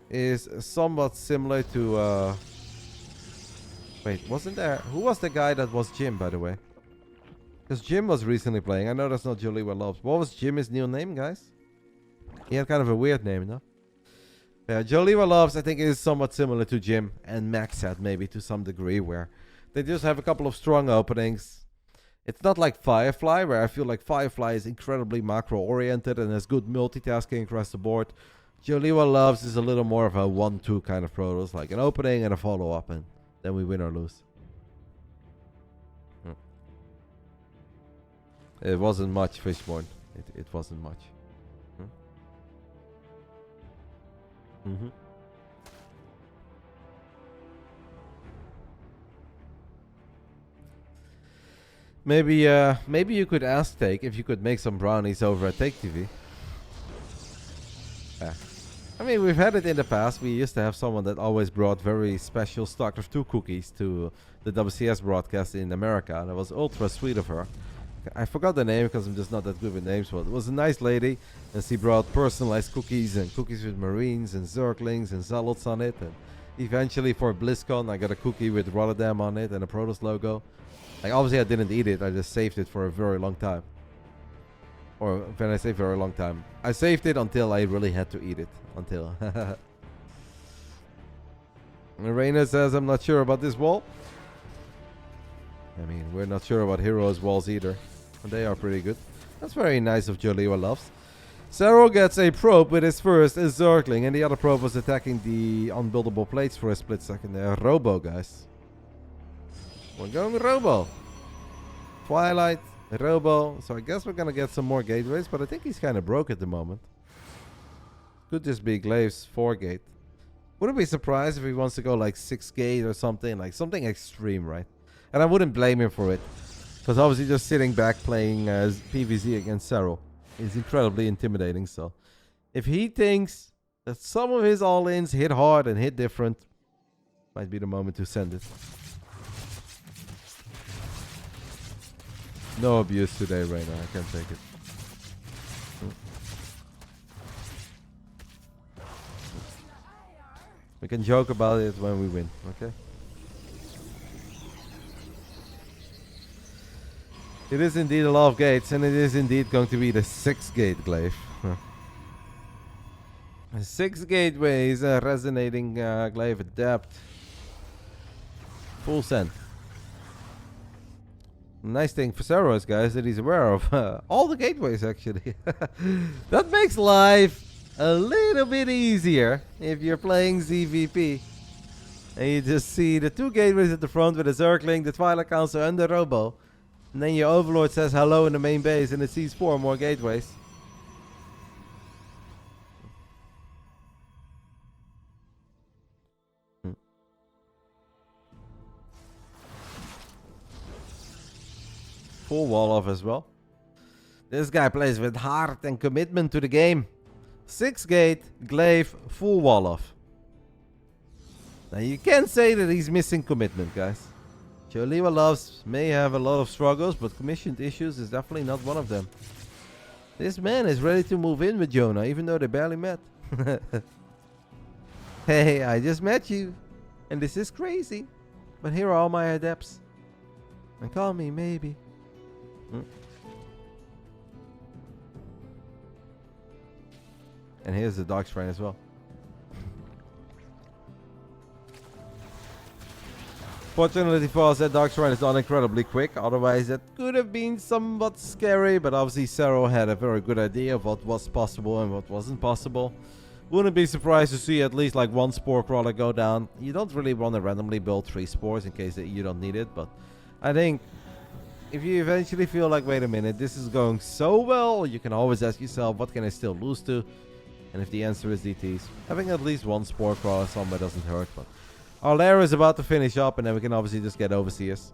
is somewhat similar to... Wait, wasn't there... Who was the guy that was Jim, by the way? Because Jim was recently playing. I know that's not JoliwaLoves. What was Jim's new name, guys? He had kind of a weird name, no? Yeah, JoliwaLoves, I think, is somewhat similar to Jim and Maxat, maybe, to some degree, where they just have a couple of strong openings. It's not like Firefly, where I feel like Firefly is incredibly macro-oriented and has good multitasking across the board. JoliwaLoves is a little more of a 1-2 kind of Protoss, like an opening and a follow-up, and then we win or lose. It wasn't much, Fishborn. It wasn't much. Maybe you could ask Take if you could make some brownies over at Take TV. Yeah. I mean, we've had it in the past. We used to have someone that always brought very special StarCraft 2 cookies to the WCS broadcast in America. And it was ultra sweet of her. I forgot the name because I'm just not that good with names. But it was a nice lady. And she brought personalized cookies and cookies with Marines and Zerglings and Zealots on it. And eventually for BlizzCon, I got a cookie with RotterdaM on it and a Protoss logo. Like, obviously I didn't eat it. I just saved it for a very long time. Or when I say very long time, I saved it until I really had to eat it. Until. Reynor says, I'm not sure about this wall. I mean, we're not sure about Heroes walls either. And they are pretty good. That's very nice of JoliwaLoves. Serral gets a probe with his first Zergling. And the other probe was attacking the unbuildable plates for a split second there. Robo, guys. We're going Robo. Twilight. Robo. So I guess we're going to get some more gateways. But I think he's kind of broke at the moment. Could just be Glaive's 4-gate. Wouldn't be surprised if he wants to go like 6-gate or something. Like something extreme, right? And I wouldn't blame him for it. Because obviously just sitting back playing PvZ against Serral is incredibly intimidating. So if he thinks that some of his all-ins hit hard and hit different, Might be the moment to send it. No abuse today, Reynor. I can't take it. We can joke about it when we win, okay? It is indeed a lot of gates, and it is indeed going to be the 6 gate glaive. 6 gateways, resonating glaive adept. Full send. Nice thing for Serral is, guys, that he's aware of all the gateways, actually. That makes life a little bit easier if you're playing ZVP. And you just see the 2 gateways at the front with the Zergling, the Twilight Council, and the Robo. And then your Overlord says hello in the main base, and it sees 4 more gateways. Full wall off as well. This guy plays with heart and commitment to the game. 6 gate, glaive, full wall off. Now you can't say that he's missing commitment, guys. JoliwaLoves may have a lot of struggles, but commissioned issues is definitely not one of them. This man is ready to move in with Jonah, even though they barely met. Hey, I just met you, and this is crazy. But here are all my adepts. And call me maybe. And here's the Dark Shrine as well. Fortunately for us, that Dark Shrine is not incredibly quick. Otherwise, that could have been somewhat scary. But obviously, Serral had a very good idea of what was possible and what wasn't possible. Wouldn't be surprised to see at least like 1 Spore Crawler go down. You don't really want to randomly build 3 spores in case that you don't need it. But I think if you eventually feel like, wait a minute, this is going so well, you can always ask yourself, what can I still lose to? And if the answer is DTs, having at least 1 Spore Crawler somewhere doesn't hurt. But our lair is about to finish up, and then we can obviously just get Overseers.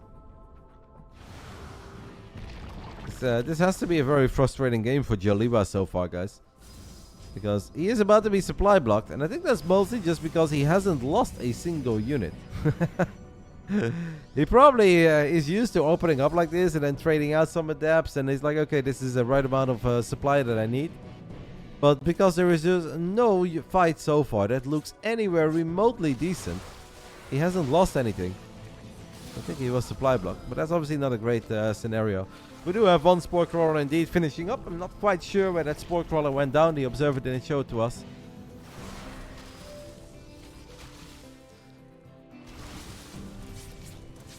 This has to be a very frustrating game for Joliwa so far, guys. Because he is about to be supply blocked, and I think that's mostly just because he hasn't lost a single unit. He probably is used to opening up like this and then trading out some adepts, and he's like, okay, this is the right amount of supply that I need. But because there is just no fight so far that looks anywhere remotely decent, he hasn't lost anything. I think he was supply blocked, but that's obviously not a great scenario. We do have 1 Spore Crawler indeed finishing up. I'm not quite sure where that Spore Crawler went down. The observer didn't show it to us.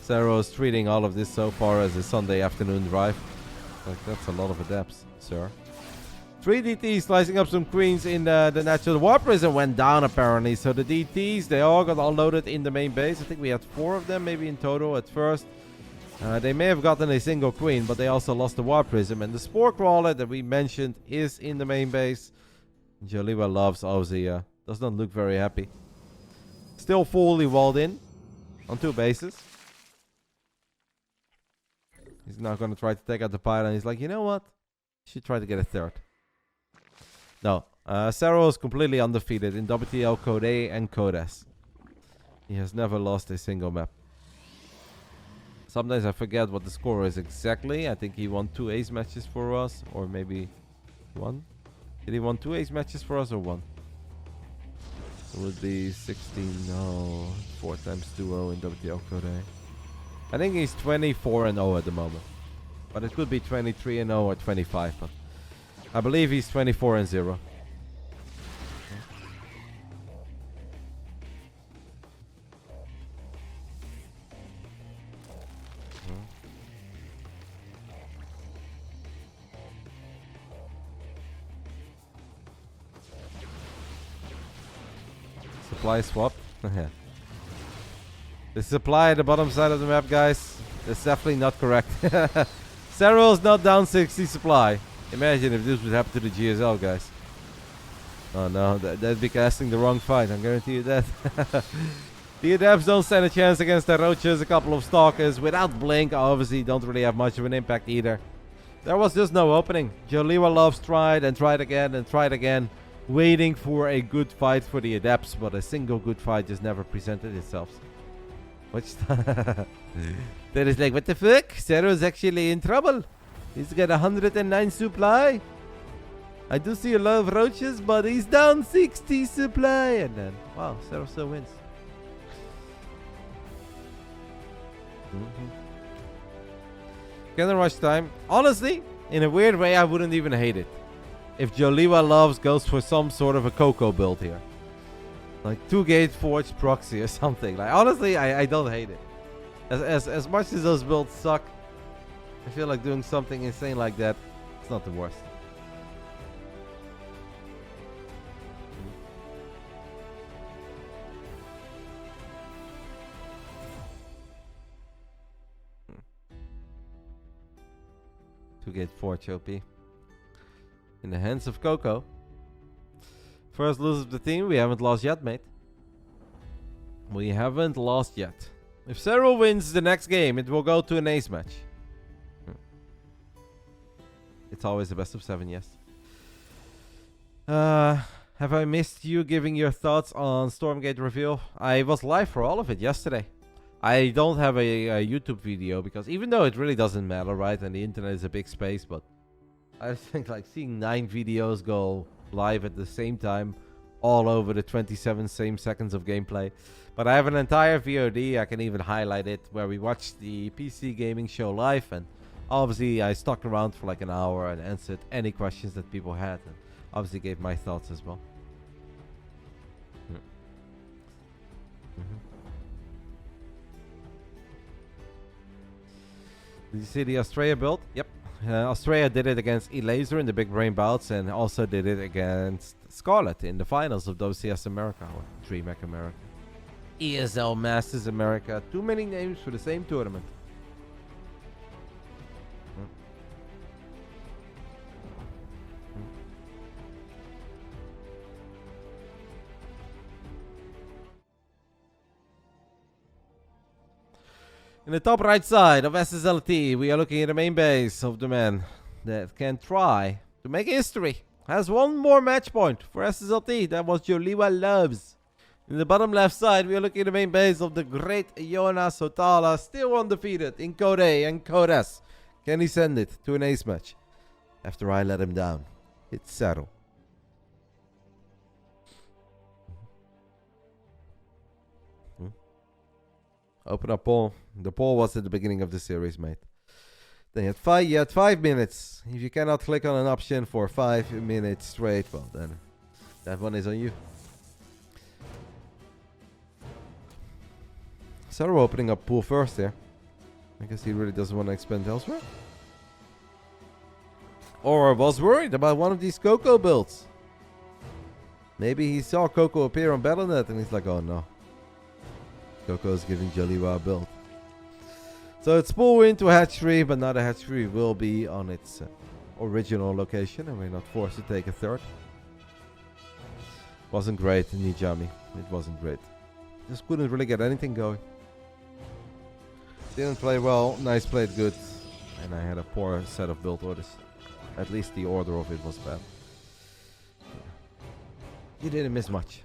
Serral is treating all of this so far as a Sunday afternoon drive. Like, that's a lot of adepts, sir. 3 DTs slicing up some queens in the natural. The War Prison went down apparently. So the DTs, they all got unloaded in the main base. I think we had 4 of them maybe in total at first. They may have gotten a single queen, but they also lost the War Prism. And the Spore Crawler that we mentioned is in the main base. JoliwaLoves obviously does not look very happy. Still fully walled in on 2 bases. He's now going to try to take out the pylon. He's like, you know what? Should try to get a 3rd. No. Serral is completely undefeated in WTL Code A and Code S. He has never lost a single map. Sometimes I forget what the score is exactly. I think he won 2 ace matches for us. Or maybe 1. Did he won 2 ace matches for us or 1? It would be 16. No. 4 times 2-0 in WTL Code A. I think he's 24-0 at the moment. But it could be 23-0 or 25. But I believe he's 24-0. Supply swap. The supply at the bottom side of the map, guys. That's definitely not correct. Serral is not down 60 supply. Imagine if this would happen to the GSL, guys. Oh no, that'd be casting the wrong fight. I guarantee you that. The adepts don't stand a chance against the roaches. A couple of stalkers without blink obviously don't really have much of an impact either. There was just no opening. JoliwaLoves tried and tried again and tried again, waiting for a good fight for the adepts, but a single good fight just never presented itself. Which that is like, what the fuck? Serral's actually in trouble. He's got 109 supply. I do see a lot of roaches, but he's down 60 supply. And then, wow, Serral still wins. Cannon rush time. Honestly, in a weird way, I wouldn't even hate it. If JoliwaLoves goes for some sort of a Coco build here. Like 2-gate Forge proxy or something. Like, honestly, I don't hate it. As much as those builds suck, I feel like doing something insane like that, it's not the worst. To get Forge OP. In the hands of Coco. First lose of the team. We haven't lost yet, mate. We haven't lost yet. If Serral wins the next game, it will go to an ace match. It's always the best of 7, yes. Have I missed you giving your thoughts on Stormgate reveal? I was live for all of it yesterday. I don't have a YouTube video because even though it really doesn't matter, right? And the internet is a big space, but I think like seeing 9 videos go live at the same time, all over the 27 same seconds of gameplay. But I have an entire VOD, I can even highlight it, where we watched the PC gaming show live, and obviously I stuck around for like an hour and answered any questions that people had, and obviously gave my thoughts as well. Did you see the Australia build? Yep. Australia did it against Elaser in the big brain bouts, and also did it against Scarlet in the finals of WCS America, or DreamHack America. ESL Masters America. Too many names for the same tournament. In the top right side of SSLT, we are looking at the main base of the man that can try to make history. Has one more match point for SSLT. That was JoliwaLoves. In the bottom left side, we are looking at the main base of the great Jonas Sotala, still undefeated in Code A and Code S. Can he send it to an ace match after I let him down? It's Serral. Open up poll. The poll was at the beginning of the series, mate. Then you had 5 minutes. If you cannot click on an option for 5 minutes straight, well then that one is on you. Serral opening up pool first here. I guess he really doesn't want to expand elsewhere. Or was worried about one of these Coco builds. Maybe he saw Coco appear on Battle.net and he's like, oh no. Coco's giving Joliwa a build. So it's pool into hatchery, but now the hatchery will be on its original location and we're not forced to take a third. Wasn't great in Nijami. It wasn't great. Just couldn't really get anything going. Didn't play well. Nice played good. And I had a poor set of build orders. At least the order of it was bad. You didn't miss much.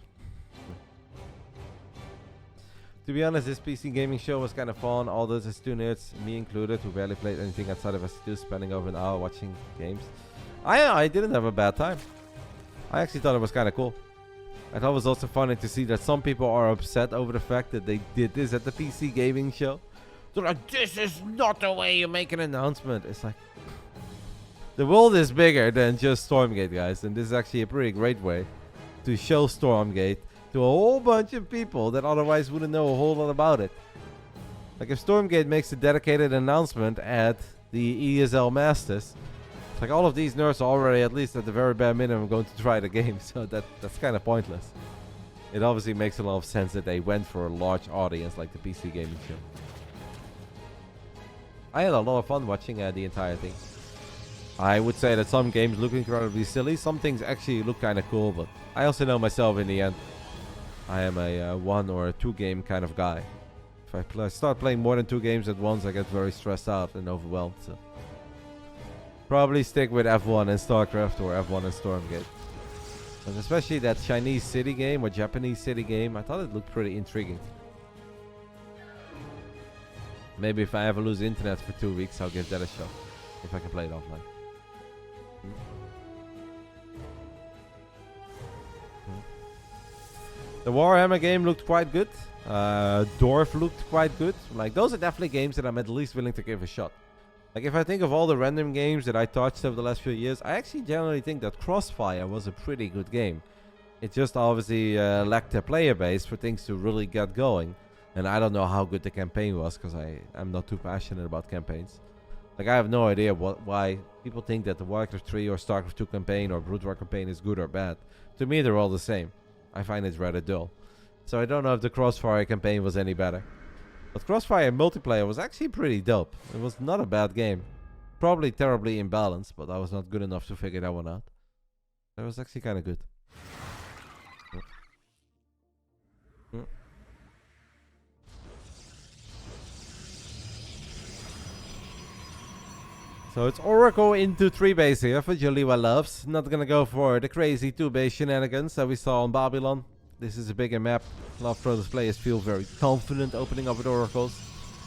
To be honest, this PC gaming show was kind of fun. All those S2 nerds, me included, who barely played anything outside of S2, spending over an hour watching games. I didn't have a bad time. I actually thought it was kind of cool. I thought it was also funny to see that some people are upset over the fact that they did this at the PC gaming show. They're like, this is not the way you make an announcement. It's like, the world is bigger than just Stormgate, guys. And this is actually a pretty great way to show Stormgate to a whole bunch of people that otherwise wouldn't know a whole lot about it. Like if Stormgate makes a dedicated announcement at the ESL Masters, it's like all of these nerds are already, at least at the very bare minimum, going to try the game. So that's kind of pointless. It obviously makes a lot of sense that they went for a large audience like the PC gaming show. I had a lot of fun watching the entire thing. I would say that some games look incredibly silly. Some things actually look kind of cool, but I also know myself in the end. I am a 1 or a 2 game kind of guy. If I start playing more than 2 games at once, I get very stressed out and overwhelmed. So probably stick with F1 and StarCraft or F1 and Stormgate. And especially that Chinese city game or Japanese city game, I thought it looked pretty intriguing. Maybe if I ever lose internet for 2 weeks, I'll give that a shot. If I can play it offline. The Warhammer game looked quite good. Dwarf looked quite good. Like, those are definitely games that I'm at least willing to give a shot. Like, if I think of all the random games that I touched over the last few years, I actually generally think that Crossfire was a pretty good game. It just obviously lacked a player base for things to really get going. And I don't know how good the campaign was, because I'm not too passionate about campaigns. Like, I have no idea why people think that the Warcraft 3 or StarCraft 2 campaign or Brood War campaign is good or bad. To me, they're all the same. I find it rather dull. So I don't know if the Crossfire campaign was any better. But Crossfire multiplayer was actually pretty dope. It was not a bad game. Probably terribly imbalanced, but I was not good enough to figure that one out. That was actually kind of good. So it's Oracle into 3 base here for JoliwaLoves. Not gonna go for the crazy 2 base shenanigans that we saw on Babylon. This is a bigger map. A lot of Protoss players feel very confident opening up with Oracles.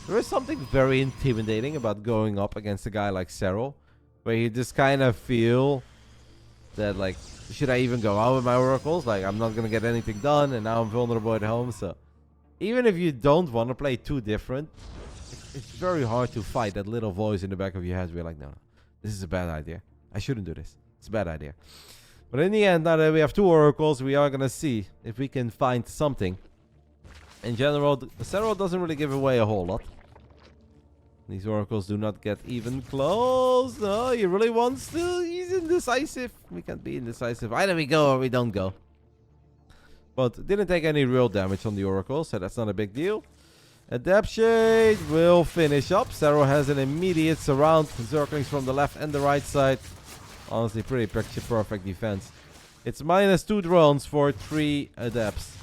There is something very intimidating about going up against a guy like Serral, where you just kind of feel that, like, should I even go out with my Oracles? Like, I'm not gonna get anything done, and now I'm vulnerable at home. So even if you don't want to play too different, it's very hard to fight that little voice in the back of your head where you're like, no, this is a bad idea. I shouldn't do this. It's a bad idea. But in the end, now that we have 2 Oracles, we are going to see if we can find something. In general, Serral doesn't really give away a whole lot. These Oracles do not get even close. No, he really wants to. He's indecisive. We can't be indecisive. Either we go or we don't go. But didn't take any real damage on the Oracle, so that's not a big deal. Adept Shade will finish up. Serral has an immediate surround. Zerglings from the left and the right side. Honestly, pretty picture perfect defense. It's -2 drones for 3 Adepts.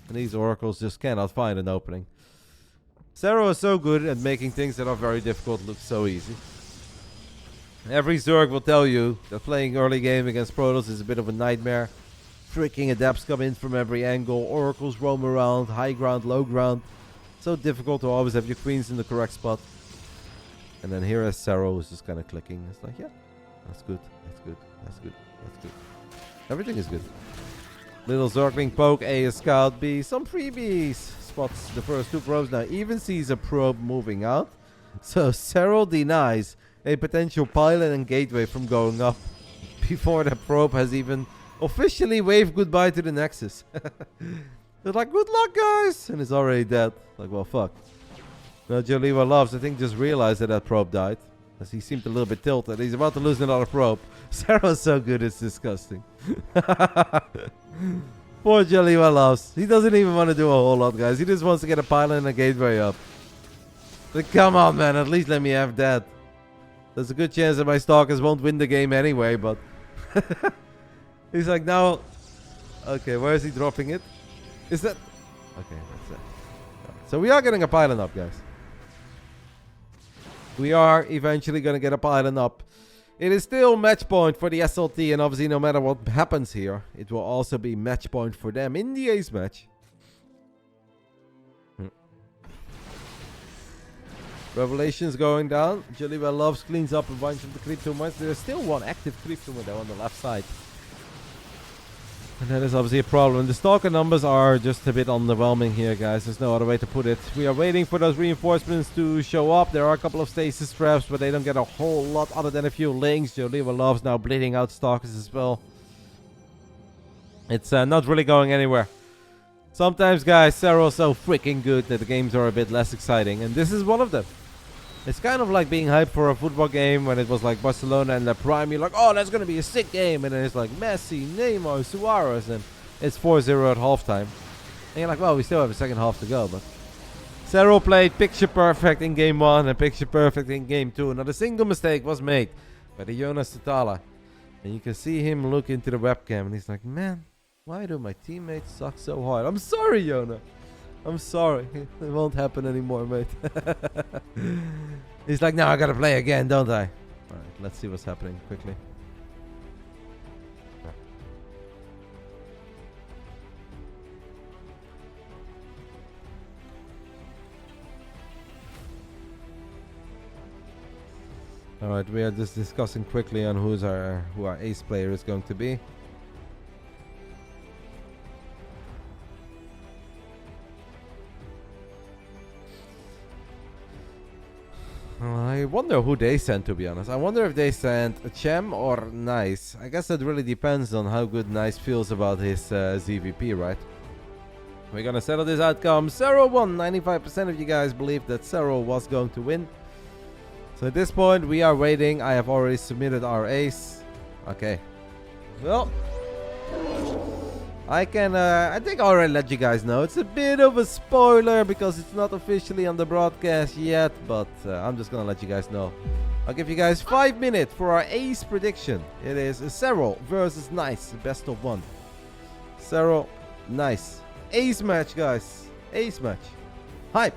And these Oracles just cannot find an opening. Serral is so good at making things that are very difficult look so easy. Every Zerg will tell you that playing early game against Protoss is a bit of a nightmare. Freaking Adepts come in from every angle. Oracles roam around, high ground, low ground. So difficult to always have your queens in the correct spot. And then here as Serral is just kind of clicking. It's like, yeah, that's good, that's good, that's good, that's good. Everything is good. Little Zergling poke, A is scout, B, some freebies. Spots the first 2 probes now, even sees a probe moving out. So Serral denies a potential pilot and gateway from going up before the probe has even officially waved goodbye to the Nexus. They're like, good luck, guys! And it's already dead. Like, well, fuck. Now, JoliwaLoves, I think, just realized that that probe died. As he seemed a little bit tilted. He's about to lose another probe. Serral's so good, it's disgusting. Poor JoliwaLoves. He doesn't even want to do a whole lot, guys. He just wants to get a pilot and a gateway up. Like, come on, man. At least let me have that. There's a good chance that my Stalkers won't win the game anyway, but... He's like, now... Okay, where is he dropping it? Is that... Okay, that's it. So we are getting a pylon up, guys. We are eventually going to get a pylon up. It is still match point for the SLT, and obviously no matter what happens here, it will also be match point for them in the ace match. Revelations going down. JoliwaLoves cleans up a bunch of the creep too much. There's still 1 active creep tumor though on the left side. And that is obviously a problem. The Stalker numbers are just a bit underwhelming here, guys. There's no other way to put it. We are waiting for those reinforcements to show up. There are a couple of stasis traps, but they don't get a whole lot other than a few links. JoliwaLoves now bleeding out Stalkers as well. It's not really going anywhere. Sometimes, guys, Serral's so freaking good that the games are a bit less exciting. And this is one of them. It's kind of like being hyped for a football game when it was like Barcelona and the Prime. You're like, oh, that's going to be a sick game. And then it's like Messi, Neymar, Suarez. And it's 4-0 at halftime. And you're like, well, we still have a second half to go. But Serral played picture perfect in game 1 and picture perfect in game 2. Not a single mistake was made by the Jonas Tatala. And you can see him look into the webcam. And he's like, man, why do my teammates suck so hard? I'm sorry, Jonah. I'm sorry. It won't happen anymore, mate. He's like, now I gotta play again, don't I? Alright, let's see what's happening quickly. Alright, we are just discussing quickly on who our ace player is going to be. I wonder who they sent, to be honest. I wonder if they sent a Cham or Nice. I guess that really depends on how good Nice feels about his ZVP, right? We're gonna settle this outcome. Serral won. 95% of you guys believed that Serral was going to win. So at this point, we are waiting. I have already submitted our ace. Okay. Well, I think I already let you guys know. It's a bit of a spoiler because it's not officially on the broadcast yet, but I'm just gonna let you guys know. I'll give you guys 5 minutes for our ace prediction. It is Serral versus Nice, best of one. Serral, Nice. Ace match, guys. Ace match. Hype.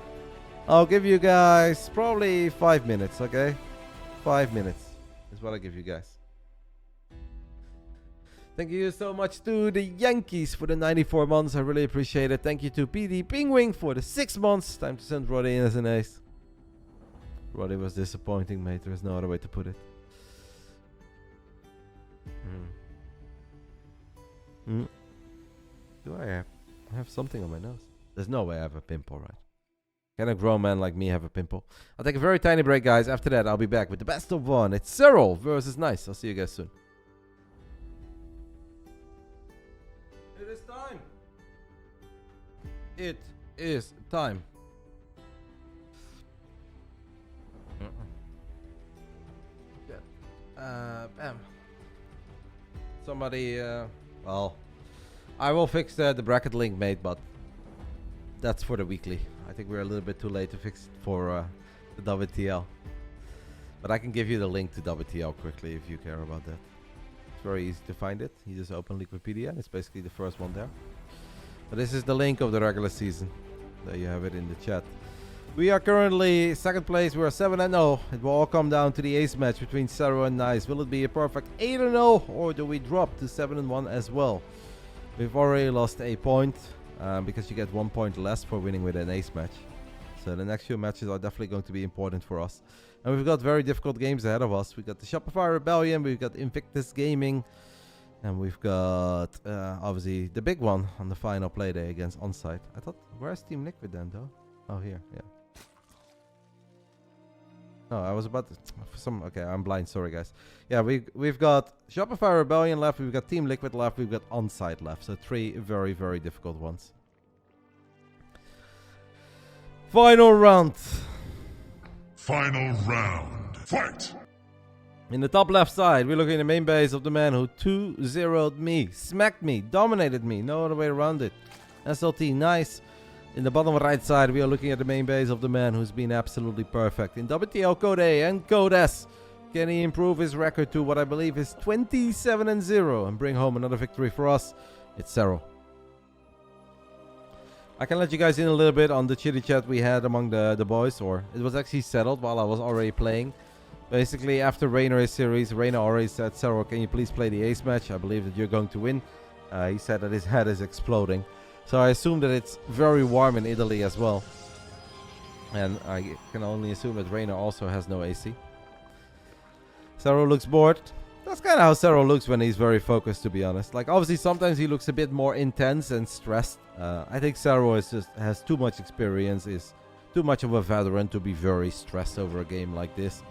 I'll give you guys probably 5 minutes, okay? 5 minutes is what I give you guys. Thank you so much to the Yankees for the 94 months. I really appreciate it. Thank you to PD Pingwing for the 6 months. Time to send Roddy in as an ace. Roddy was disappointing, mate. There's no other way to put it. Do I have something on my nose? There's no way I have a pimple, right? Can a grown man like me have a pimple? I'll take a very tiny break, guys. After that, I'll be back with the best of one. It's Serral versus Nice. I'll see you guys soon. It is time. It is time. Bam. Somebody, well, I will fix the bracket link, mate, but that's for the weekly. I think we're a little bit too late to fix it for the WTL. But I can give you the link to WTL quickly if you care about that. It's very easy to find it. You just open Wikipedia and it's basically the first one there. But this is the link of the regular season. There you have it in the chat. We are currently second place. We are 7-0. It will all come down to the ace match between Serral and Nice. Will it be a perfect 8-0 or do we drop to 7-1 as well? We've already lost a point because you get 1 point less for winning with an ace match. So the next few matches are definitely going to be important for us. And we've got very difficult games ahead of us. We've got the Shopify Rebellion, we've got Invictus Gaming, and we've got obviously the big one on the final play day against Onsite. I thought, where's Team Liquid then though? Oh, here, yeah. Oh, I was about to, okay, I'm blind, sorry guys. Yeah, we've got Shopify Rebellion left, we've got Team Liquid left, we've got Onsite left. So 3 very, very difficult ones. Final round. Final round. Fight! In the top left side, we're looking at the main base of the man who 2-0'd me, smacked me, dominated me, no other way around it. SLT, Nice. In the bottom right side, we are looking at the main base of the man who's been absolutely perfect. In WTL Code A and Code S, can he improve his record to what I believe is 27-0 and bring home another victory for us? It's Serral. I can let you guys in a little bit on the chitty chat we had among the boys, or it was actually settled while I was already playing. Basically, after Reynor series, Reynor already said, Serral, can you please play the ace match? I believe that you're going to win. He said that his head is exploding. So I assume that it's very warm in Italy as well. And I can only assume that Reynor also has no AC. Serral looks bored. That's kind of how Serral looks when he's very focused, to be honest. Like, obviously, sometimes he looks a bit more intense and stressed. I think Serral has too much experience, is too much of a veteran to be very stressed over a game like this.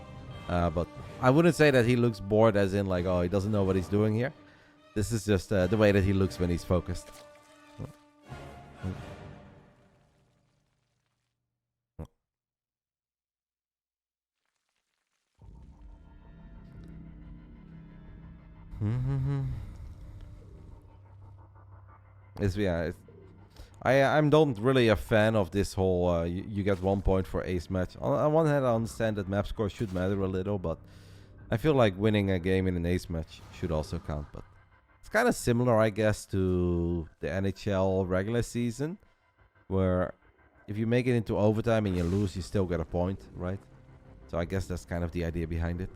But I wouldn't say that he looks bored as in, like, oh, he doesn't know what he's doing here. This is just the way that he looks when he's focused. I'm not really a fan of this whole you get 1 point for ace match. On one hand, I understand that map score should matter a little, but I feel like winning a game in an ace match should also count. But it's kind of similar, I guess, to the NHL regular season, where if you make it into overtime and you lose, you still get a point, right? So I guess that's kind of the idea behind it.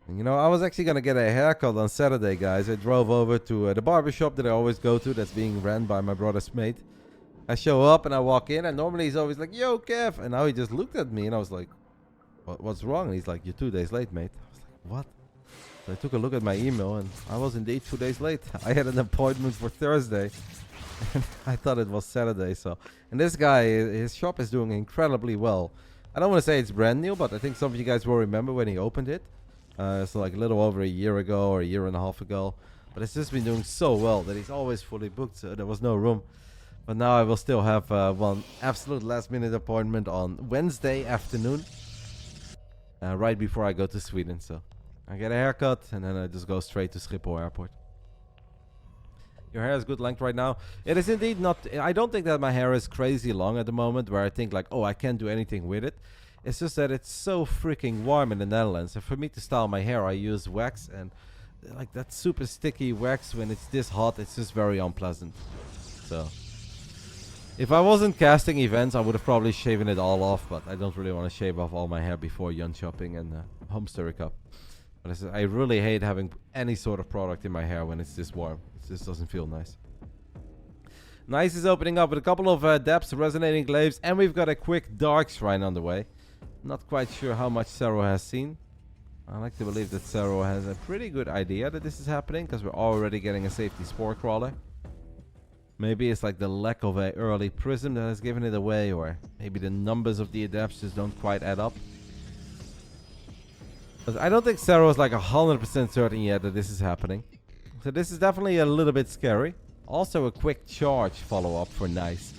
You know, I was actually going to get a haircut on Saturday, guys. I drove over to the barbershop that I always go to that's being ran by my brother's mate. I show up and I walk in, and normally he's always like, "Yo, Kev," and now he just looked at me, and I was like, "What's wrong?" And he's like, "You're 2 days late, mate." I was like, "What?" So I took a look at my email, and I was indeed 2 days late. I had an appointment for Thursday, and I thought it was Saturday. So, and this guy, his shop is doing incredibly well. I don't want to say it's brand new, but I think some of you guys will remember when he opened it. So like a little over a year ago or a year and a half ago. But it's just been doing so well that he's always fully booked, so there was no room. But now I will still have one absolute last minute appointment on Wednesday afternoon. Right before I go to Sweden. So I get a haircut and then I just go straight to Schiphol Airport. Your hair is good length right now. It is indeed not. I don't think that my hair is crazy long at the moment where I think like, oh, I can't do anything with it. It's just that it's so freaking warm in the Netherlands. And for me to style my hair, I use wax. And like that super sticky wax when it's this hot, it's just very unpleasant. So if I wasn't casting events, I would have probably shaven it all off. But I don't really want to shave off all my hair before Yun shopping and home stirring up. But I really hate having any sort of product in my hair when it's this warm. It just doesn't feel nice. Nice is opening up with a couple of depths, resonating glaives, and we've got a quick dark shrine on the way. Not quite sure how much Serral has seen. I like to believe that Serral has a pretty good idea that this is happening, because we're already getting a safety spore crawler. Maybe it's like the lack of an early prism that has given it away, or maybe the numbers of the adepts just don't quite add up. But I don't think Serral is like 100% certain yet that this is happening. So this is definitely a little bit scary. Also a quick charge follow-up for Nice.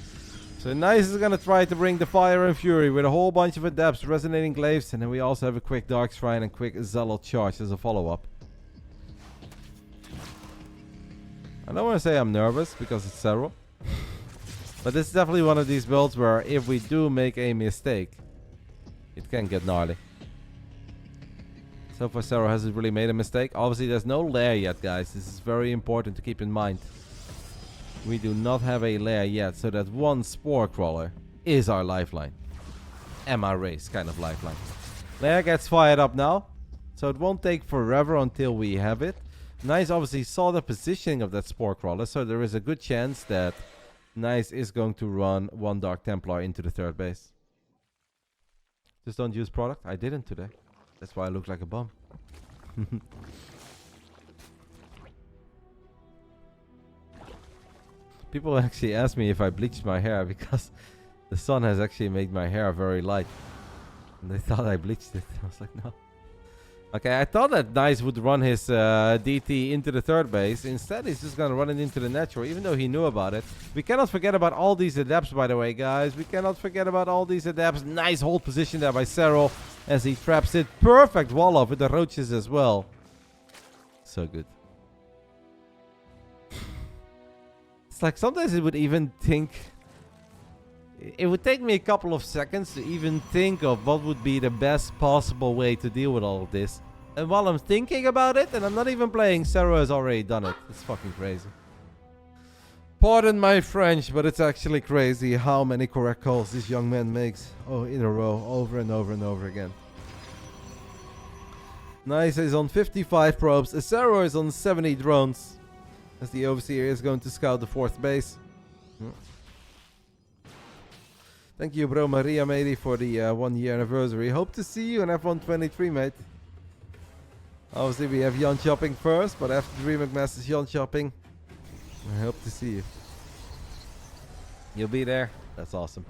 So Nice is going to try to bring the fire and fury with a whole bunch of adepts, resonating glaives, and then we also have a quick dark shrine and quick zealot charge as a follow-up. I don't want to say I'm nervous because it's Serral. But this is definitely one of these builds where if we do make a mistake, it can get gnarly. So far Serral hasn't really made a mistake. Obviously there's no lair yet, guys. This is very important to keep in mind. We do not have a lair yet, so that one spore crawler is our lifeline. And my race kind of lifeline. Lair gets fired up now, so it won't take forever until we have it. Nice obviously saw the positioning of that spore crawler, so there is a good chance that Nice is going to run one Dark Templar into the third base. Just don't use product. I didn't today. That's why I look like a bum. People actually ask me if I bleached my hair because the sun has actually made my hair very light. And they thought I bleached it. I was like, no. Okay, I thought that Nice would run his DT into the third base. Instead, he's just going to run it into the natural, even though he knew about it. We cannot forget about all these adepts, by the way, guys. We cannot forget about all these adepts. Nice hold position there by Serral as he traps it. Perfect wall off with the roaches as well. So good. It's like sometimes it would even think... It would take me a couple of seconds to even think of what would be the best possible way to deal with all of this. And while I'm thinking about it, and I'm not even playing, Serral has already done it. It's fucking crazy. Pardon my French, but it's actually crazy how many correct calls this young man makes. Oh, in a row, over and over and over again. Nice is on 55 probes. Serral is on 70 drones. As the Overseer is going to scout the fourth base. Thank you, bro, Maria, matey, for the 1 year anniversary. Hope to see you in F123, mate. Obviously, we have Jan shopping first, but after Dream McMaster's Jan shopping, I hope to see you. You'll be there? That's awesome.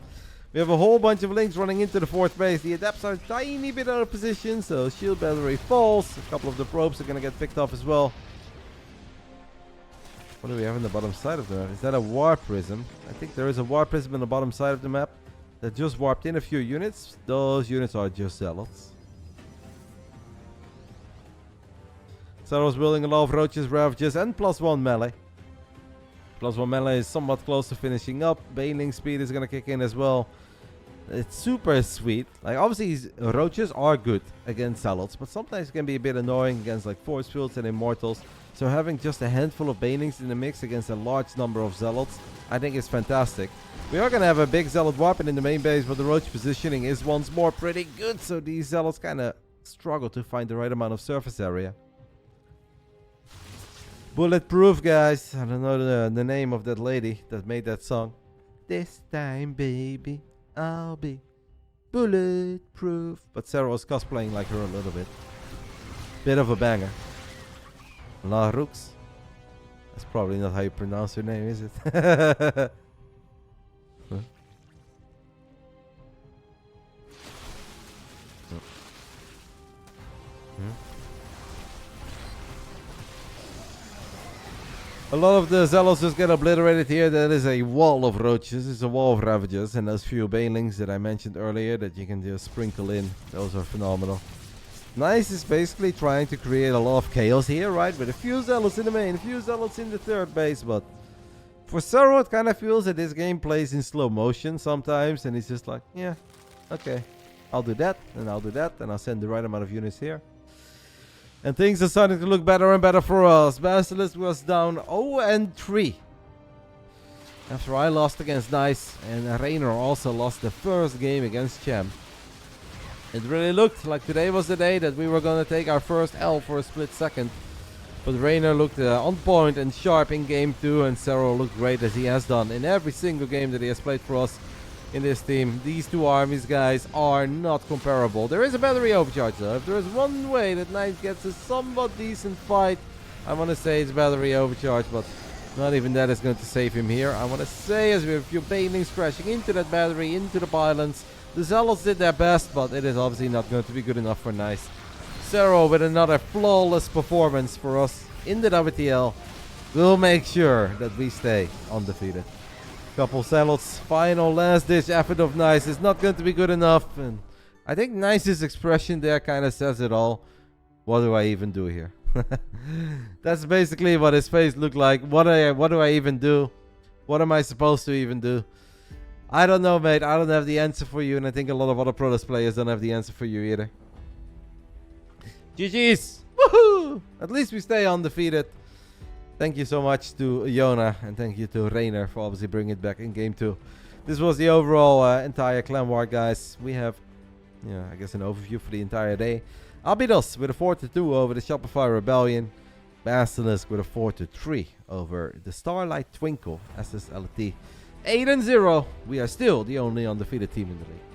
We have a whole bunch of links running into the fourth base. The adepts are a tiny bit out of position, so shield battery falls. A couple of the probes are going to get picked off as well. What do we have on the bottom side of the map? Is that a war prism? I think there is a war prism on the bottom side of the map that just warped in a few units. Those units are just zealots. Serral's building a lot of roaches, ravages, and +1 melee. +1 melee is somewhat close to finishing up. Bailing speed is going to kick in as well. It's super sweet. Like, obviously, roaches are good against zealots, but sometimes it can be a bit annoying against like force fields and immortals. So having just a handful of banelings in the mix against a large number of zealots, I think is fantastic. We are going to have a big zealot weapon in the main base, but the roach positioning is once more pretty good. So these zealots kind of struggle to find the right amount of surface area. Bulletproof, guys. I don't know the name of that lady that made that song. This time, baby, I'll be bulletproof. But Serral's cosplaying like her a little bit. Bit of a banger. La Rooks. That's probably not how you pronounce her name, is it? Huh? A lot of the Zealots just get obliterated here. That is a wall of roaches. It's a wall of Ravagers. And those few banelings that I mentioned earlier that you can just sprinkle in. Those are phenomenal. Nice is basically trying to create a lot of chaos here, right? With a few Zealots in the main, a few Zealots in the third base. But for Serral, it kind of feels that this game plays in slow motion sometimes. And he's just like, yeah, okay. I'll do that, and I'll do that. And I'll send the right amount of units here. And things are starting to look better and better for us. Basilisk was down 0-3. After I lost against Nice. And Reynor also lost the first game against Cham. It really looked like today was the day that we were going to take our first L for a split second. But Reynor looked on point and sharp in game 2. And Serral looked great as he has done in every single game that he has played for us in this team. These two armies, guys, are not comparable. There is a battery overcharge though. If there is one way that Nice gets a somewhat decent fight, I want to say it's battery overcharge, but not even that is going to save him here. I want to say as we have a few banelings crashing into that battery, into the pylons. The Zealots did their best, but it is obviously not going to be good enough for Nice. Serral with another flawless performance for us in the WTL. We'll make sure that we stay undefeated. Couple Zealots, final last ditch effort of Nice is not going to be good enough. And I think Nice's expression there kind of says it all. What do I even do here? That's basically what his face looked like. What do I even do? What am I supposed to even do? I don't know, mate. I don't have the answer for you. And I think a lot of other Protoss players don't have the answer for you either. GG's! Woohoo! At least we stay undefeated. Thank you so much to Yona and thank you to Reynor for obviously bringing it back in game 2. This was the overall entire clan war, guys. We have, I guess an overview for the entire day. Abydos with a 4-2 over the Shopify Rebellion. Basilisk with a 4-3 over the Starlight Twinkle SSLT. 8-0. We are still the only undefeated team in the league.